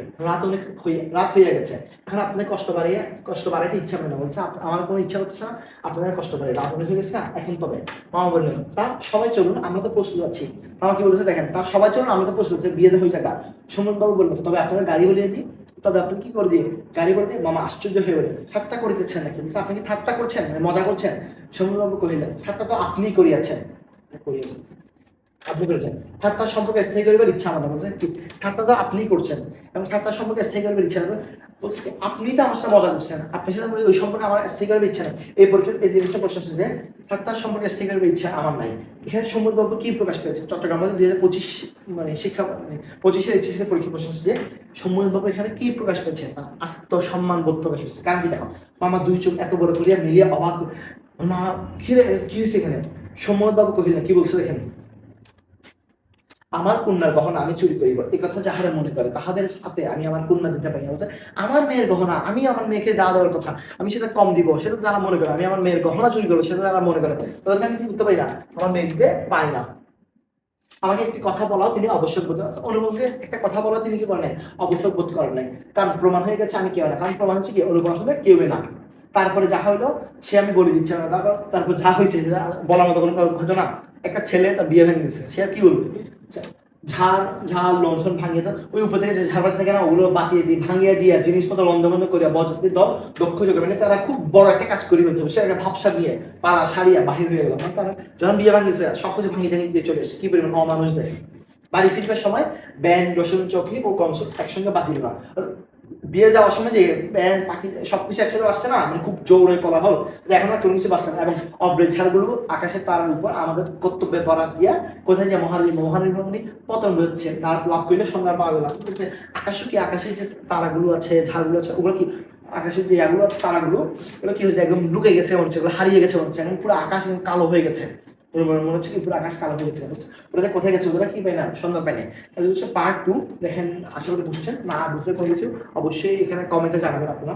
রাত হয়ে গেছে, এখন আপনাদের কষ্ট বাড়াইতে ইচ্ছা করে না। বলছে আমার কোনো ইচ্ছা করছে না আপনাদের কষ্ট বাড়ে, রাত অনেক হয়ে গেছে না, এখন তবে। মামা বললেন, তা সবাই চলুন, আমরা তো প্রস্তুত আছি। মামা কি বলতেছে দেখেন, তা সবাই চলুন, আমরা তো প্রস্তুত, বিয়েতে হয়ে যাকা। সুমনবাবু বললেন, তবে আপনারা গাড়ি বলিয়ে দিই। তবে আপনি কি করে দিয়ে গাড়ি করে দিয়ে? মামা আশ্চর্য হয়ে বলে, ঠাট্টা করিতেছেন নাকি? আপনি কি ঠাট্টা করছেন, মানে মজা করছেন? সমুদ্রবাবু কহিলেন, ঠাট্টা তো আপনিই করিয়াছেন। আপনি করেছেন, ঠাট্টার সম্পর্কে স্থায়ী করিবার ইচ্ছা আমাদের। বলছেন কি, ঠাট্টা তো আপনিই করছেন, এবং ঠাট্টার সম্পর্কে স্থায়ী করিবার ইচ্ছা নেই। বলছে কি, আপনি তো আমার সাথে মজা করছেন, আপনি সাথে ওই সম্পর্কে আমার স্থায়ী করিবার ইচ্ছা নেই। এই পরীক্ষা এই জিনিসটা প্রশ্ন যে ঠাট্টার সম্পর্কে স্থায়ী করিবার ইচ্ছা আমার নাই। এখানে সমুদ্রবাবু কি প্রকাশ পেয়েছে, চট্টগ্রাম 2025 মানে শিক্ষা 25-এর এইচএসসি পরীক্ষা প্রশ্ন যে সমুদ্রবাবু এখানে কি প্রকাশ পেয়েছে, আত্মসম্মান বোধ প্রকাশ পেয়েছে। কারণ কি দেখো, মামা দুই চোখ এত বড় করিয়া মিলিয়ে অবাক। মা কি হয়েছে এখানে? সমুদ্রবাবু কহিলেন, কি বলছে দেখেন, আমার কন্যার গহনা আমি চুরি করিব, এই কথা যাহারা মনে করে তাহাদের হাতে আমি আমার কন্যা দিতে পারি না। বলছে আমার মেয়ের গহনা, আমি আমার মেয়েকে যা দেওয়ার কথা আমি সেটা কম দিব, সেটা যারা মনে করে আমি আমার মেয়ের গহনা চুরি করবো, সেটা যারা মনে করে তাদেরকে আমি কি করতে পারি না, আমার মেয়ে দিতে পারি না। আমাকে একটি কথা বলাও তিনি আবশ্যক বোধ, অনুপমকে একটা কথা বলা তিনি কি করেন নাই, আবশ্যক বোধ করেন নাই। কারণ প্রমাণ হয়ে গেছে আমি কেউ না, কারণ প্রমাণ হচ্ছে কি অনুপম আসলে কেউই না। তারপরে যা হইলো সে আমি বলে দিচ্ছি না, তারপর যা হয়েছে বলার মতো কোনো ঘটনা। একটা ছেলে তার বিয়ে ভেঙে গেছে, সে আর কি বলবে, ঝাড় ঝাড় লণ্ঠন ভাঙিয়ে দাও, ওই উপর থেকে যে ঝাড়বাতি থাকে না, ওগুলো বাতিয়ে দিই, ভাঙিয়ে দিয়ে জিনিসপত্র লন্ডভন্ড করিয়া বরযাত্রীর দল দক্ষ যোগে, মানে তারা খুব বড় একটা কাজ করি হয়েছে। সে একটা ভাবসা নিয়ে পাড়া সারিয়া বাহির হয়ে গেল। মানে তারা যখন বিয়ে ভাঙিয়েছে সব কিছু ভাঙিয়ে দিয়ে চলে এসে কি পরিমাণ অমানুষ দেয়। বাড়ি ফিরবার সময় ব্যান্ড রসুন চকি ও কনসার্ট একসঙ্গে বাজিল না। বিয়ে যাওয়ার সময় যে ব্যান্ড পাখি সবকিছু একসাথে বাজছে না, মানে খুব জোরে করা হল, এখন আর কোনো কিছু বাজছে না। এবং অব্রের ঝাড়গুলো আকাশের তারার উপর আমাদের কর্তব্যের বরাত দিয়া কোথায় যে মহানির্মণি পতন হচ্ছে, তার লাভ করলে সন্ধ্যার পাওয়া গেল। আকাশও কি, আকাশের যে তারাগুলো আছে ঝাড়গুলো আছে ওগুলো কি, আকাশের যে ইয়াগুলো আছে তারাগুলো, এগুলো কি হয়েছে, একদম লুকে গেছে মনে হচ্ছে, এগুলো হারিয়ে গেছে মনে হচ্ছে, এখন পুরো আকাশ কালো হয়ে গেছে। মনে হচ্ছে কি পুরো আকাশ কালো হয়ে গেছে। ওরা কোথায় গেছে, ওরা কি পায় না, সন্ধ্যা পায় না। পার্ট 2 দেখেন, আশা করি বুঝছেন না, বুঝতে কোনো কিছু অবশ্যই এখানে কমেন্টে জানাবেন আপনারা।